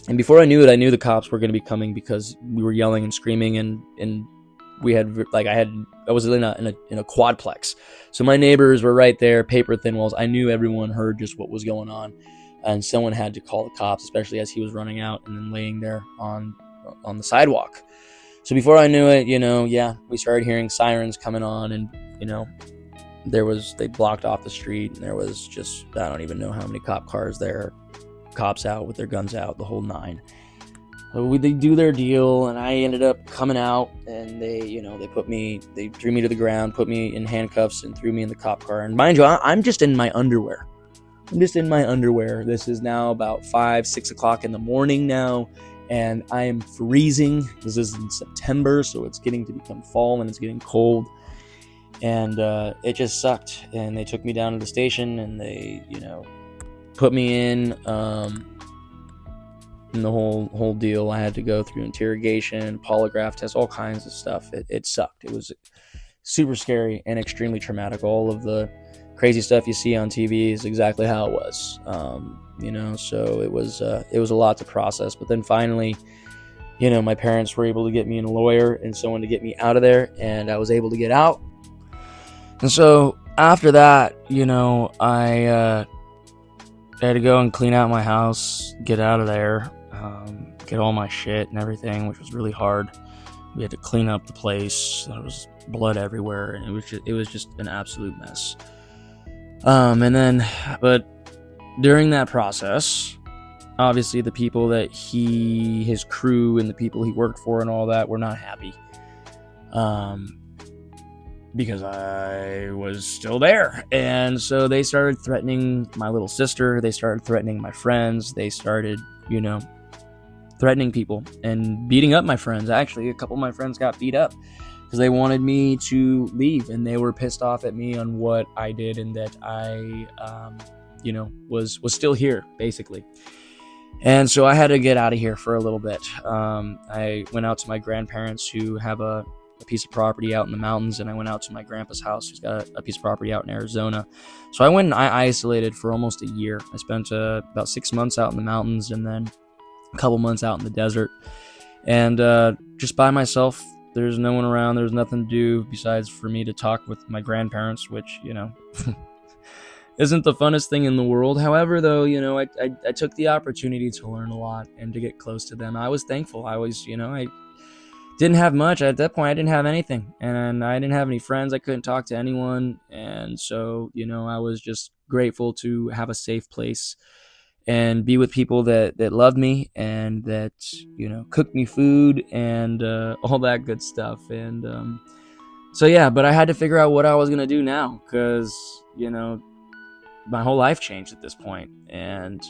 And before I knew it, I knew the cops were going to be coming, because we were yelling and screaming, and we had I was in a quadplex, so my neighbors were right there, paper thin walls. I knew everyone heard just what was going on, and someone had to call the cops, especially as he was running out and then laying there on the sidewalk. So before I knew it, we started hearing sirens coming on, and they blocked off the street, and there was just, I don't even know how many cop cars there, cops out with their guns out, the whole nine. So they do their deal, and I ended up coming out, and they threw me to the ground, put me in handcuffs, and threw me in the cop car. And mind you, I'm just in my underwear. This is now about 5-6 o'clock in the morning now, and I am freezing. This is in September, so it's getting to become fall, and it's getting cold. And it just sucked. And they took me down to the station, and they, put me in. And the whole deal, I had to go through interrogation, polygraph tests, all kinds of stuff. It sucked. It was super scary and extremely traumatic. All of the crazy stuff you see on TV is exactly how it was. So it was a lot to process. But then finally, my parents were able to get me a lawyer and someone to get me out of there, and I was able to get out. And so after that, I had to go and clean out my house, get out of there, get all my shit and everything, which was really hard. We had to clean up the place. There was blood everywhere, and it was just an absolute mess. But during that process, obviously the people that his crew and the people he worked for and all that were not happy. Because I was still there. And so they started threatening my little sister. They started threatening my friends. They started, threatening people and beating up my friends. Actually, a couple of my friends got beat up because they wanted me to leave, and they were pissed off at me on what I did and that I, was still here, basically. And so I had to get out of here for a little bit. I went out to my grandparents, who have a piece of property out in the mountains, and I went out to my grandpa's house, who's got a piece of property out in Arizona. So I went and I isolated for almost a year. I spent about 6 months out in the mountains, and then a couple months out in the desert, and just by myself. There's no one around. There's nothing to do besides for me to talk with my grandparents, which isn't the funnest thing in the world. However, though, I took the opportunity to learn a lot and to get close to them. I was thankful. I was, I didn't have much. At that point, I didn't have anything, and I didn't have any friends. I couldn't talk to anyone, and so, I was just grateful to have a safe place and be with people that loved me and that, cooked me food and all that good stuff. And but I had to figure out what I was going to do now, because, my whole life changed at this point. And,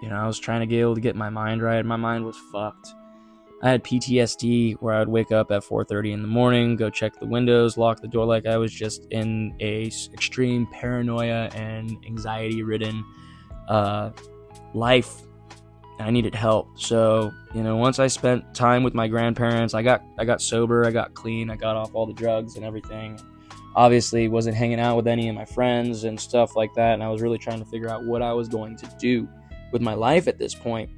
I was trying to be able to get my mind right. My mind was fucked. I had PTSD where I would wake up at 4:30 in the morning, go check the windows, lock the door, like I was just in a extreme paranoia and anxiety-ridden life. I needed help. So, once I spent time with my grandparents, I got sober, I got clean, I got off all the drugs and everything. Obviously wasn't hanging out with any of my friends and stuff like that, and I was really trying to figure out what I was going to do with my life at this point.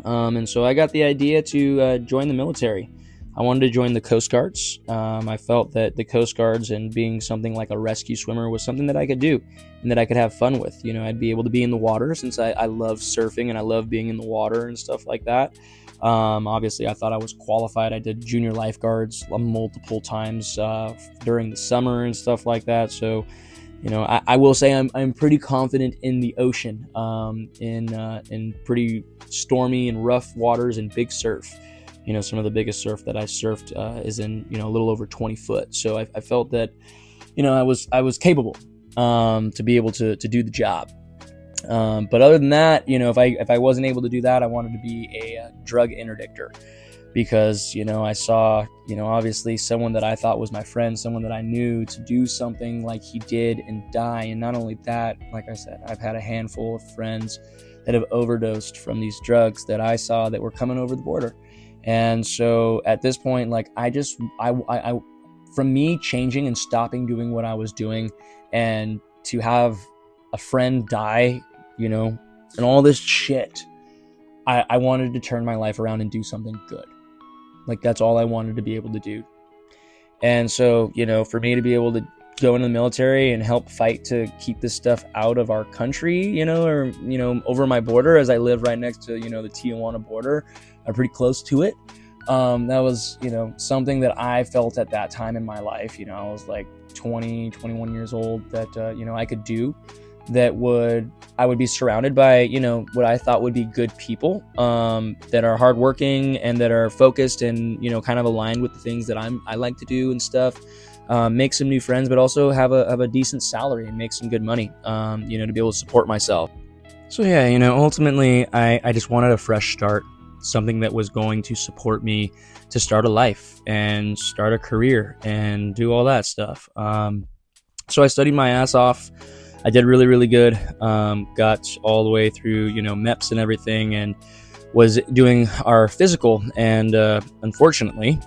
And so I got the idea to join the military. I wanted to join the Coast Guards. I felt that the Coast Guards and being something like a rescue swimmer was something that I could do and that I could have fun with. I'd be able to be in the water, since I love surfing and I love being in the water and stuff like that. Obviously, I thought I was qualified. I did junior lifeguards multiple times during the summer and stuff like that. So, I will say I'm pretty confident in the ocean, in pretty stormy and rough waters and big surf. Some of the biggest surf that I surfed is in, a little over 20 foot. So I felt that, I was capable to be able to do the job. But other than that, if I wasn't able to do that, I wanted to be a drug interdictor, because, I saw, obviously someone that I thought was my friend, someone that I knew, to do something like he did and die. And not only that, like I said, I've had a handful of friends that have overdosed from these drugs that I saw that were coming over the border. And so at this point, like, from me changing and stopping doing what I was doing, and to have a friend die, and all this shit, I wanted to turn my life around and do something good. Like, that's all I wanted to be able to do. And so, for me to be able to go into the military and help fight to keep this stuff out of our country, or, over my border, as I live right next to, the Tijuana border. I'm pretty close to it. That was, something that I felt at that time in my life. I was like 20, 21 years old, that, I could do, that I would be surrounded by, what I thought would be good people, that are hardworking and that are focused and, kind of aligned with the things that I like to do and stuff. Make some new friends, but also have a decent salary and make some good money, to be able to support myself. So yeah, ultimately I just wanted a fresh start, something that was going to support me to start a life and start a career and do all that stuff. So I studied my ass off. I did really, really good. Got all the way through, MEPS and everything, and was doing our physical. And unfortunately,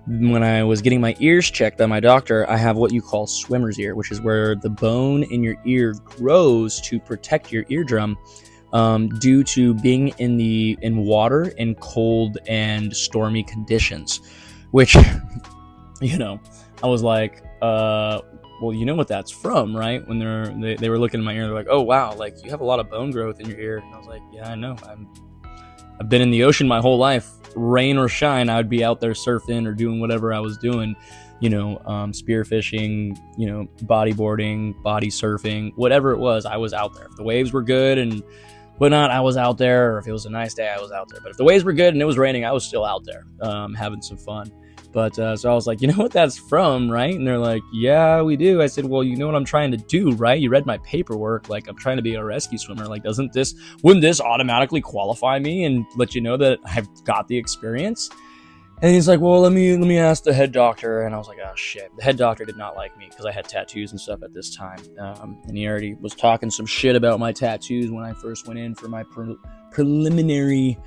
when I was getting my ears checked by my doctor, I have what you call swimmer's ear, which is where the bone in your ear grows to protect your eardrum, due to being in water in cold and stormy conditions, which, I was like, well, you know what that's from, right? When they were looking in my ear, they're like, oh wow, like you have a lot of bone growth in your ear. And I was like, yeah, I know. I've been in the ocean my whole life. Rain or shine, I would be out there surfing or doing whatever I was doing, spearfishing, bodyboarding, body surfing, whatever it was, I was out there. If the waves were good and whatnot, I was out there. Or if it was a nice day, I was out there. But if the waves were good and it was raining, I was still out there, having some fun. But so I was like, you know what that's from, right? And they're like, yeah, we do. I said, well, you know what I'm trying to do, right? You read my paperwork. Like, I'm trying to be a rescue swimmer. Like, wouldn't this automatically qualify me and let you know that I've got the experience? And he's like, well, let me ask the head doctor. And I was like, oh shit. The head doctor did not like me because I had tattoos and stuff at this time. And he already was talking some shit about my tattoos when I first went in for my preliminary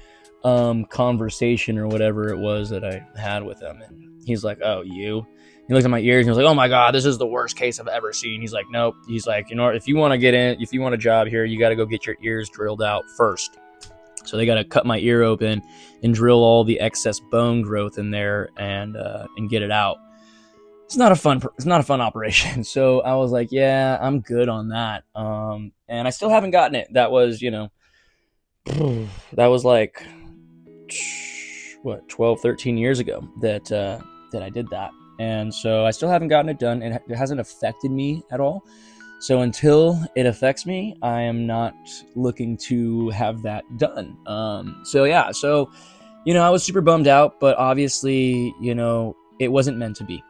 conversation or whatever it was that I had with him. And he's like, oh, you? He looked at my ears and he was like, oh my God, this is the worst case I've ever seen. He's like, nope. He's like, if you want to get in, if you want a job here, you got to go get your ears drilled out first. So they got to cut my ear open and drill all the excess bone growth in there and get it out. It's not a fun operation. So I was like, yeah, I'm good on that. And I still haven't gotten it. That was, that was like, 12, 13 years ago that I did that. And so I still haven't gotten it done, and it hasn't affected me at all. So until it affects me, I am not looking to have that done. So I was super bummed out, but obviously, it wasn't meant to be.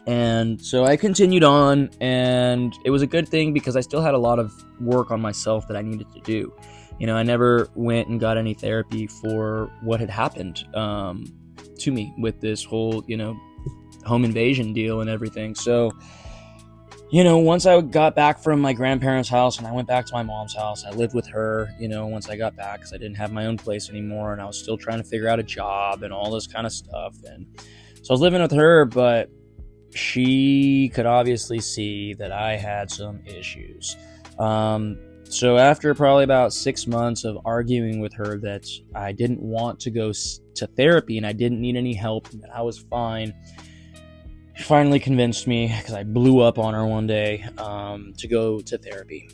And so I continued on, and it was a good thing because I still had a lot of work on myself that I needed to do. I never went and got any therapy for what had happened to me with this whole, home invasion deal and everything. So, once I got back from my grandparents' house and I went back to my mom's house, I lived with her, once I got back, because I didn't have my own place anymore, and I was still trying to figure out a job and all this kind of stuff. And so I was living with her, but she could obviously see that I had some issues. So after probably about 6 months of arguing with her that I didn't want to go to therapy and I didn't need any help and that I was fine, she finally convinced me, because I blew up on her one day, to go to therapy.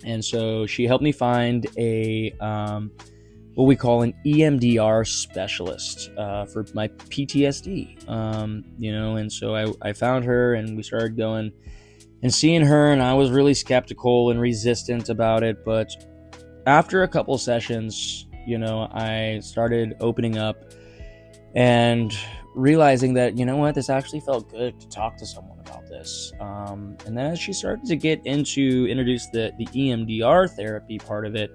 And so she helped me find a what we call an EMDR specialist for my PTSD. And so I found her and we started going and seeing her, and I was really skeptical and resistant about it. But after a couple sessions, I started opening up and realizing that, this actually felt good to talk to someone about this. And then as she started to introduce the EMDR therapy part of it,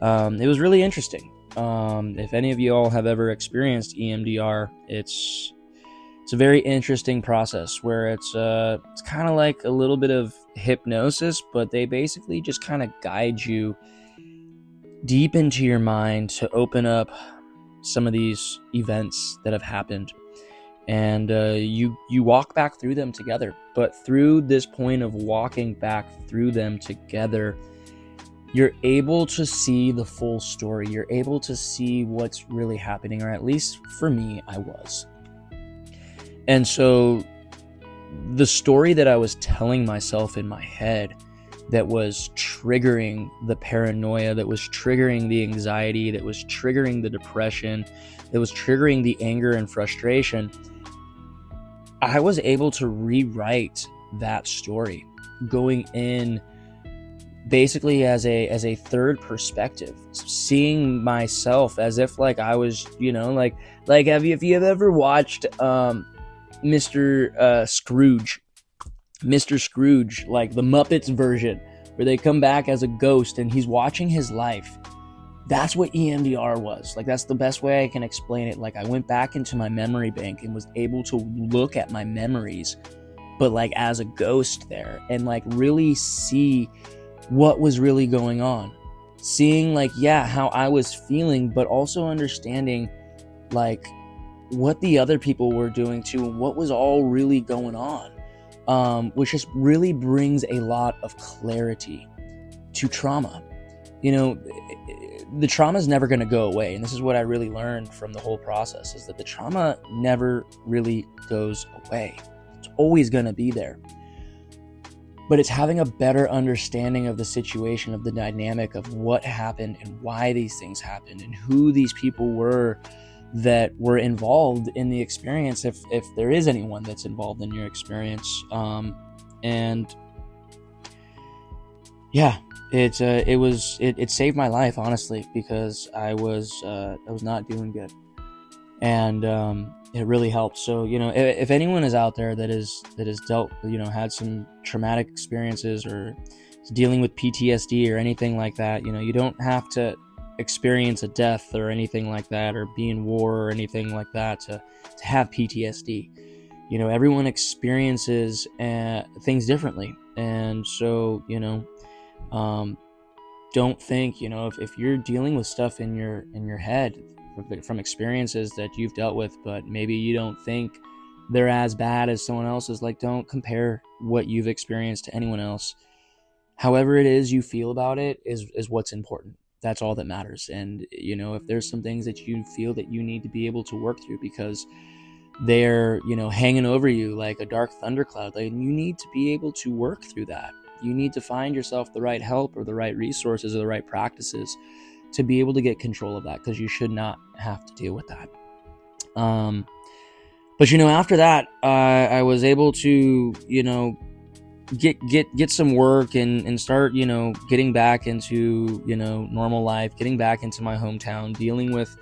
it was really interesting. If any of you all have ever experienced EMDR, it's a very interesting process where it's kind of like a little bit of hypnosis, but they basically just kind of guide you deep into your mind to open up some of these events that have happened. And you walk back through them together. But through this point of walking back through them together, you're able to see the full story. You're able to see what's really happening, or at least for me, I was. And so the story that I was telling myself in my head that was triggering the paranoia, that was triggering the anxiety, that was triggering the depression, that was triggering the anger and frustration, I was able to rewrite that story, going in basically as a third perspective, seeing myself as if like I was, like if you've ever watched Mr. Scrooge, like the Muppets version, where they come back as a ghost and he's watching his life. That's what EMDR was. Like, that's the best way I can explain it. Like, I went back into my memory bank and was able to look at my memories, but like as a ghost there, and like really see what was really going on. Seeing like, how I was feeling, but also understanding like what the other people were doing too, and what was all really going on. Which just really brings a lot of clarity to trauma. The trauma is never going to go away. And this is what I really learned from the whole process, is that the trauma never really goes away. It's always going to be there. But it's having a better understanding of the situation, of the dynamic of what happened and why these things happened and who these people were that were involved in the experience, if there is anyone that's involved in your experience. It saved my life, honestly, because I was not doing good, and it really helped. So if anyone is out there that has dealt, had some traumatic experiences or is dealing with PTSD or anything like that, you don't have to experience a death or anything like that, or be in war or anything like that to have PTSD. Everyone experiences things differently, and so don't think, if you're dealing with stuff in your head from experiences that you've dealt with, but maybe you don't think they're as bad as someone else's, like, don't compare what you've experienced to anyone else. However it is you feel about it is what's important. That's all that matters. And if there's some things that you feel that you need to be able to work through because they're hanging over you like a dark thundercloud, like, you need to be able to work through that. You need to find yourself the right help or the right resources or the right practices to be able to get control of that, because you should not have to deal with that. But after that, I was able to get some work and start getting back into normal life, getting back into my hometown, dealing with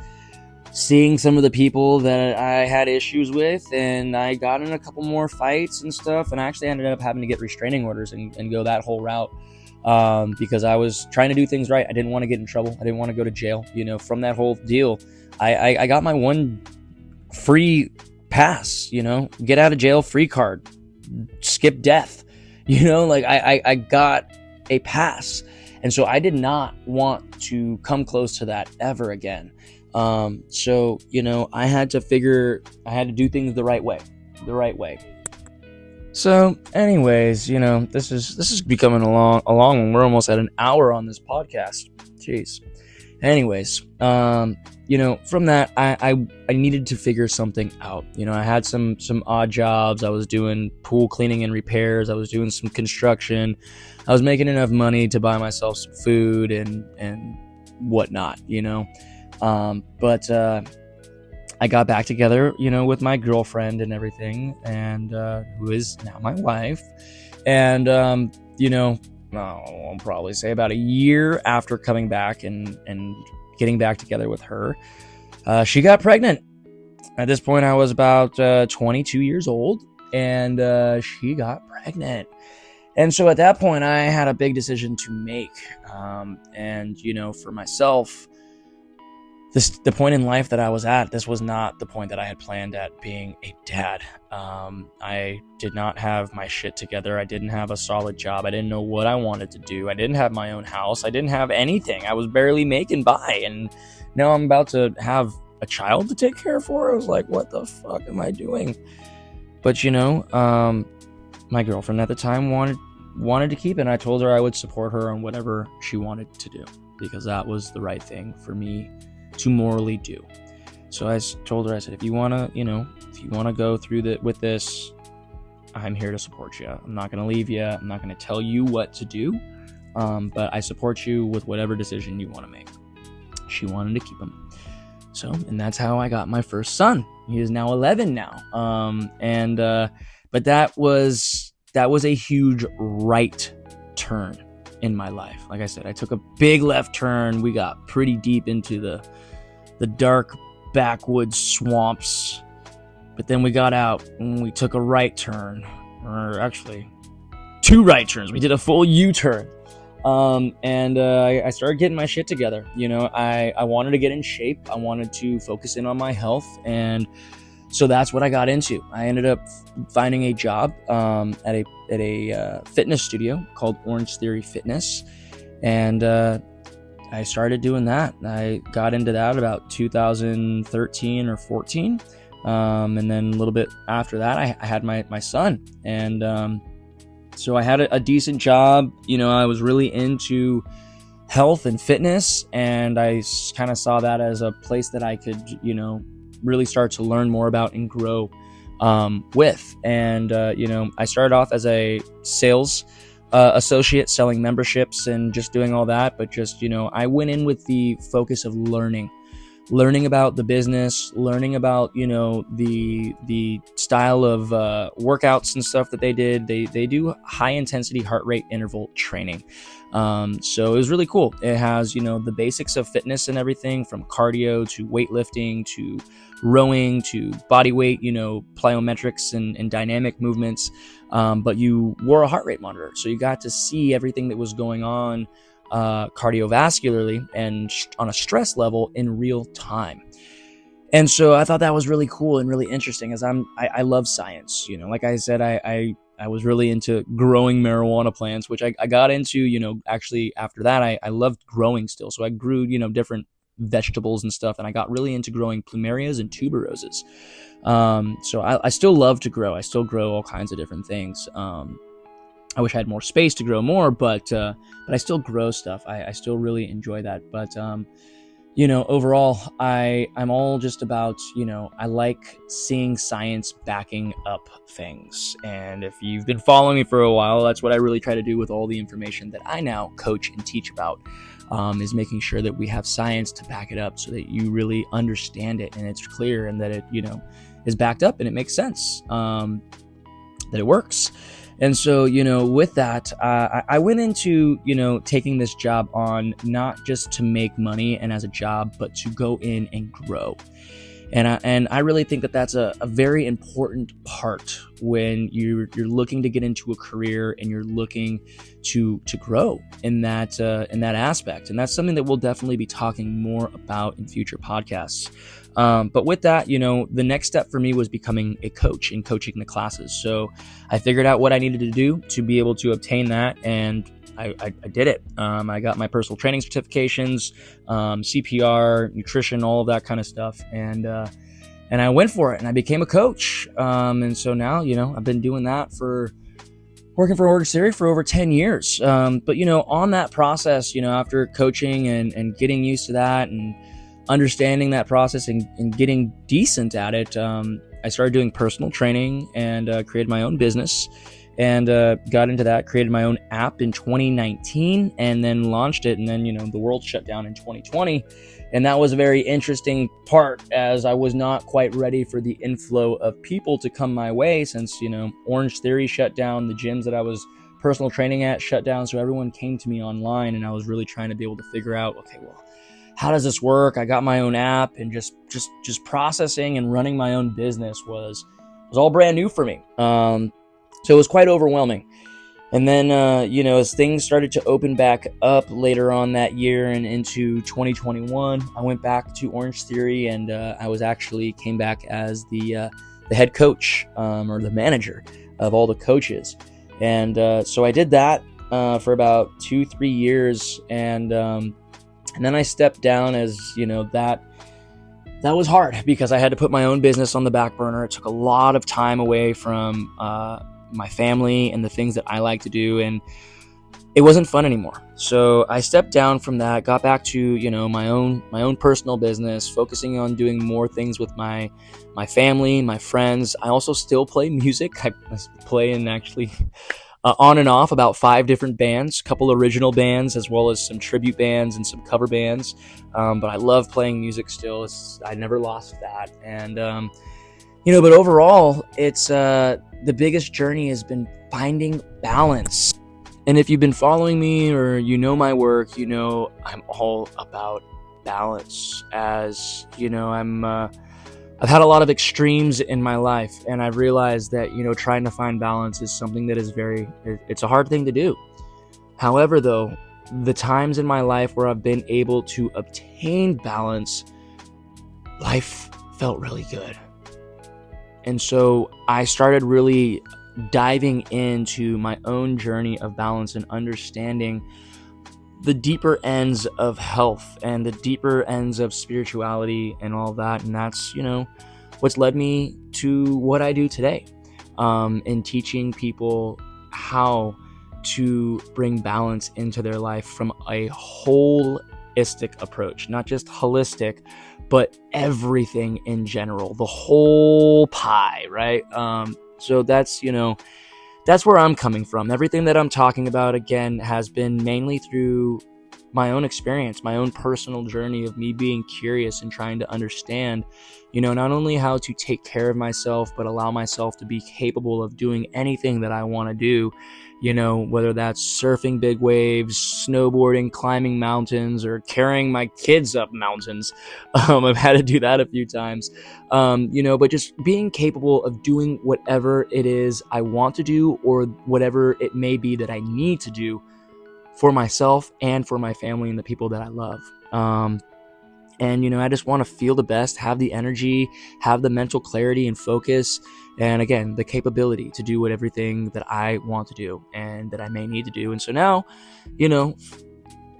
seeing some of the people that I had issues with, and I got in a couple more fights and stuff, and I actually ended up having to get restraining orders and go that whole route, because I was trying to do things right. I didn't want to get in trouble. I didn't want to go to jail. From that whole deal, I got my one free pass, get out of jail free card, skip death, I got a pass. And so I did not want to come close to that ever again. So I had to do things the right way. So anyways, this is becoming a long, we're almost at an hour on this podcast. Jeez. Anyways, from that, I needed to figure something out. I had some odd jobs. I was doing pool cleaning and repairs. I was doing some construction. I was making enough money to buy myself some food and whatnot, but I got back together, with my girlfriend and everything, and who is now my wife. And I'll probably say about a year after coming back and getting back together with her, she got pregnant. At this point, I was about 22 years old, and she got pregnant. And so at that point, I had a big decision to make. And for myself, the point in life that I was at, this was not the point that I had planned at being a dad. I did not have my shit together. I didn't have a solid job. I didn't know what I wanted to do. I didn't have my own house. I didn't have anything. I was barely making by. And now I'm about to have a child to take care for. I was like, what the fuck am I doing? But my girlfriend at the time wanted to keep it, and I told her I would support her on whatever she wanted to do, because that was the right thing for me to morally do. So I told her, I said, if you want to go through with this, I'm here to support you. I'm not going to leave you. I'm not going to tell you what to do, but I support you with whatever decision you want to make. She wanted to keep him. So, and that's how I got my first son. He is now 11 now. But that was a huge right turn in my life. Like I said, I took a big left turn. We got pretty deep into the dark backwoods swamps, but then we got out and we took a right turn, or actually 2 right turns. We did a full U-turn. I started getting my shit together. I wanted to get in shape. I wanted to focus in on my health. And so that's what I got into. I ended up finding a job at a fitness studio called Orange Theory Fitness. And I started doing that. I got into that about 2013 or 14. And then a little bit after that, I had my son. And so I had a decent job. I was really into health and fitness, and I kind of saw that as a place that I could, really start to learn more about and grow with. And, I started off as a sales associate, selling memberships and just doing all that. But just, I went in with the focus of learning about the business, learning about, the style of workouts and stuff that they did. They do high intensity heart rate interval training. So it was really cool. It has, the basics of fitness and everything, from cardio to weightlifting to rowing to body weight, plyometrics and dynamic movements. But you wore a heart rate monitor. So you got to see everything that was going on cardiovascularly and on a stress level in real time. And so I thought that was really cool and really interesting, as I love science. Like I said, I was really into growing marijuana plants, which I got into, actually after that, I loved growing still. So I grew, different vegetables and stuff, and I got really into growing plumerias and tuberoses. So I still love to grow. I still grow all kinds of different things. I wish I had more space to grow more, but I still grow stuff. I still really enjoy that. But, overall, I'm all just about, I like seeing science backing up things. And if you've been following me for a while, that's what I really try to do with all the information that I now coach and teach about, is making sure that we have science to back it up so that you really understand it and it's clear, and that it, is backed up and it makes sense, that it works. And so, with that, I went into, taking this job on not just to make money and as a job, but to go in and grow. And I really think that that's a very important part when you're looking to get into a career and you're looking to grow in that aspect. And that's something that we'll definitely be talking more about in future podcasts. But with that, the next step for me was becoming a coach and coaching the classes. So I figured out what I needed to do to be able to obtain that, and I did it. I got my personal training certifications, CPR, nutrition, all of that kind of stuff. And I went for it, and I became a coach. And so now, I've been doing that working for Orange Theory for over 10 years. But, on that process, after coaching and getting used to that and understanding that process and getting decent at it, I started doing personal training and created my own business. And got into that, created my own app in 2019 and then launched it. And then, the world shut down in 2020. And that was a very interesting part, as I was not quite ready for the inflow of people to come my way, since, Orange Theory shut down, the gyms that I was personal training at shut down. So everyone came to me online, and I was really trying to be able to figure out, okay, well, how does this work? I got my own app, and just processing and running my own business was all brand new for me. So it was quite overwhelming. And then, as things started to open back up later on that year and into 2021, I went back to Orange Theory, and I came back as the head coach, or the manager of all the coaches. And so I did that for about 2-3 years. And then I stepped down, as, that was hard because I had to put my own business on the back burner. It took a lot of time away from my family and the things that I like to do. And it wasn't fun anymore. So I stepped down from that, got back to, my own personal business, focusing on doing more things with my family, my friends. I also still play music. I play in actually on and off about 5 different bands, a couple original bands, as well as some tribute bands and some cover bands. But I love playing music still. I never lost that. And, but overall, it's the biggest journey has been finding balance. And if you've been following me or my work, I'm all about balance. As I've had a lot of extremes in my life, and I've realized that trying to find balance is something that is it's a hard thing to do. However, though, the times in my life where I've been able to obtain balance, life felt really good. And so I started really diving into my own journey of balance and understanding the deeper ends of health and the deeper ends of spirituality and all that. And that's, what's led me to what I do today, in teaching people how to bring balance into their life from a holistic approach, not just holistic, but everything in general, the whole pie, right? So that's where I'm coming from. Everything that I'm talking about, again, has been mainly through my own experience, my own personal journey of me being curious and trying to understand, not only how to take care of myself, but allow myself to be capable of doing anything that I want to do, whether that's surfing big waves, snowboarding, climbing mountains, or carrying my kids up mountains. I've had to do that a few times, but just being capable of doing whatever it is I want to do, or whatever it may be that I need to do for myself and for my family and the people that I love. And I just want to feel the best, have the energy, have the mental clarity and focus, and again, the capability to do everything that I want to do and that I may need to do. And so now,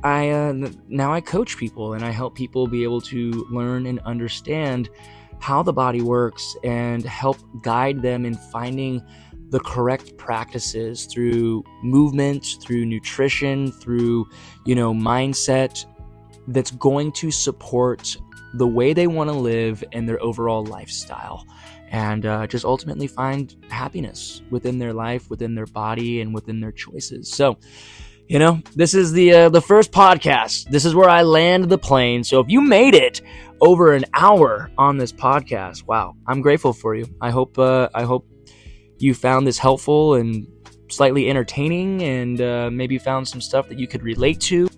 I coach people and I help people be able to learn and understand how the body works and help guide them in finding the correct practices through movement, through nutrition, through, mindset, that's going to support the way they want to live and their overall lifestyle, and just ultimately find happiness within their life, within their body, and within their choices. So, this is the first podcast. This is where I land the plane. So if you made it over an hour on this podcast, wow, I'm grateful for you. I hope you found this helpful and slightly entertaining, and maybe found some stuff that you could relate to.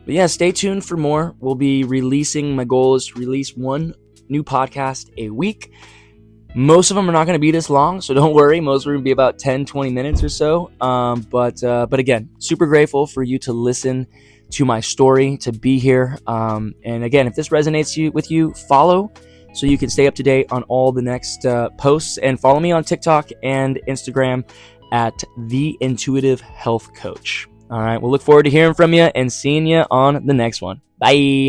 But yeah, stay tuned for more. We'll be releasing, my goal is to release 1 new podcast a week. Most of them are not going to be this long, so don't worry. Most are going to be about 10, 20 minutes or so. But again, super grateful for you to listen to my story, to be here. And again, if this resonates with you, follow so you can stay up to date on all the next posts. And follow me on TikTok and Instagram at The Intuitive Health Coach. All right, we'll look forward to hearing from you and seeing you on the next one. Bye.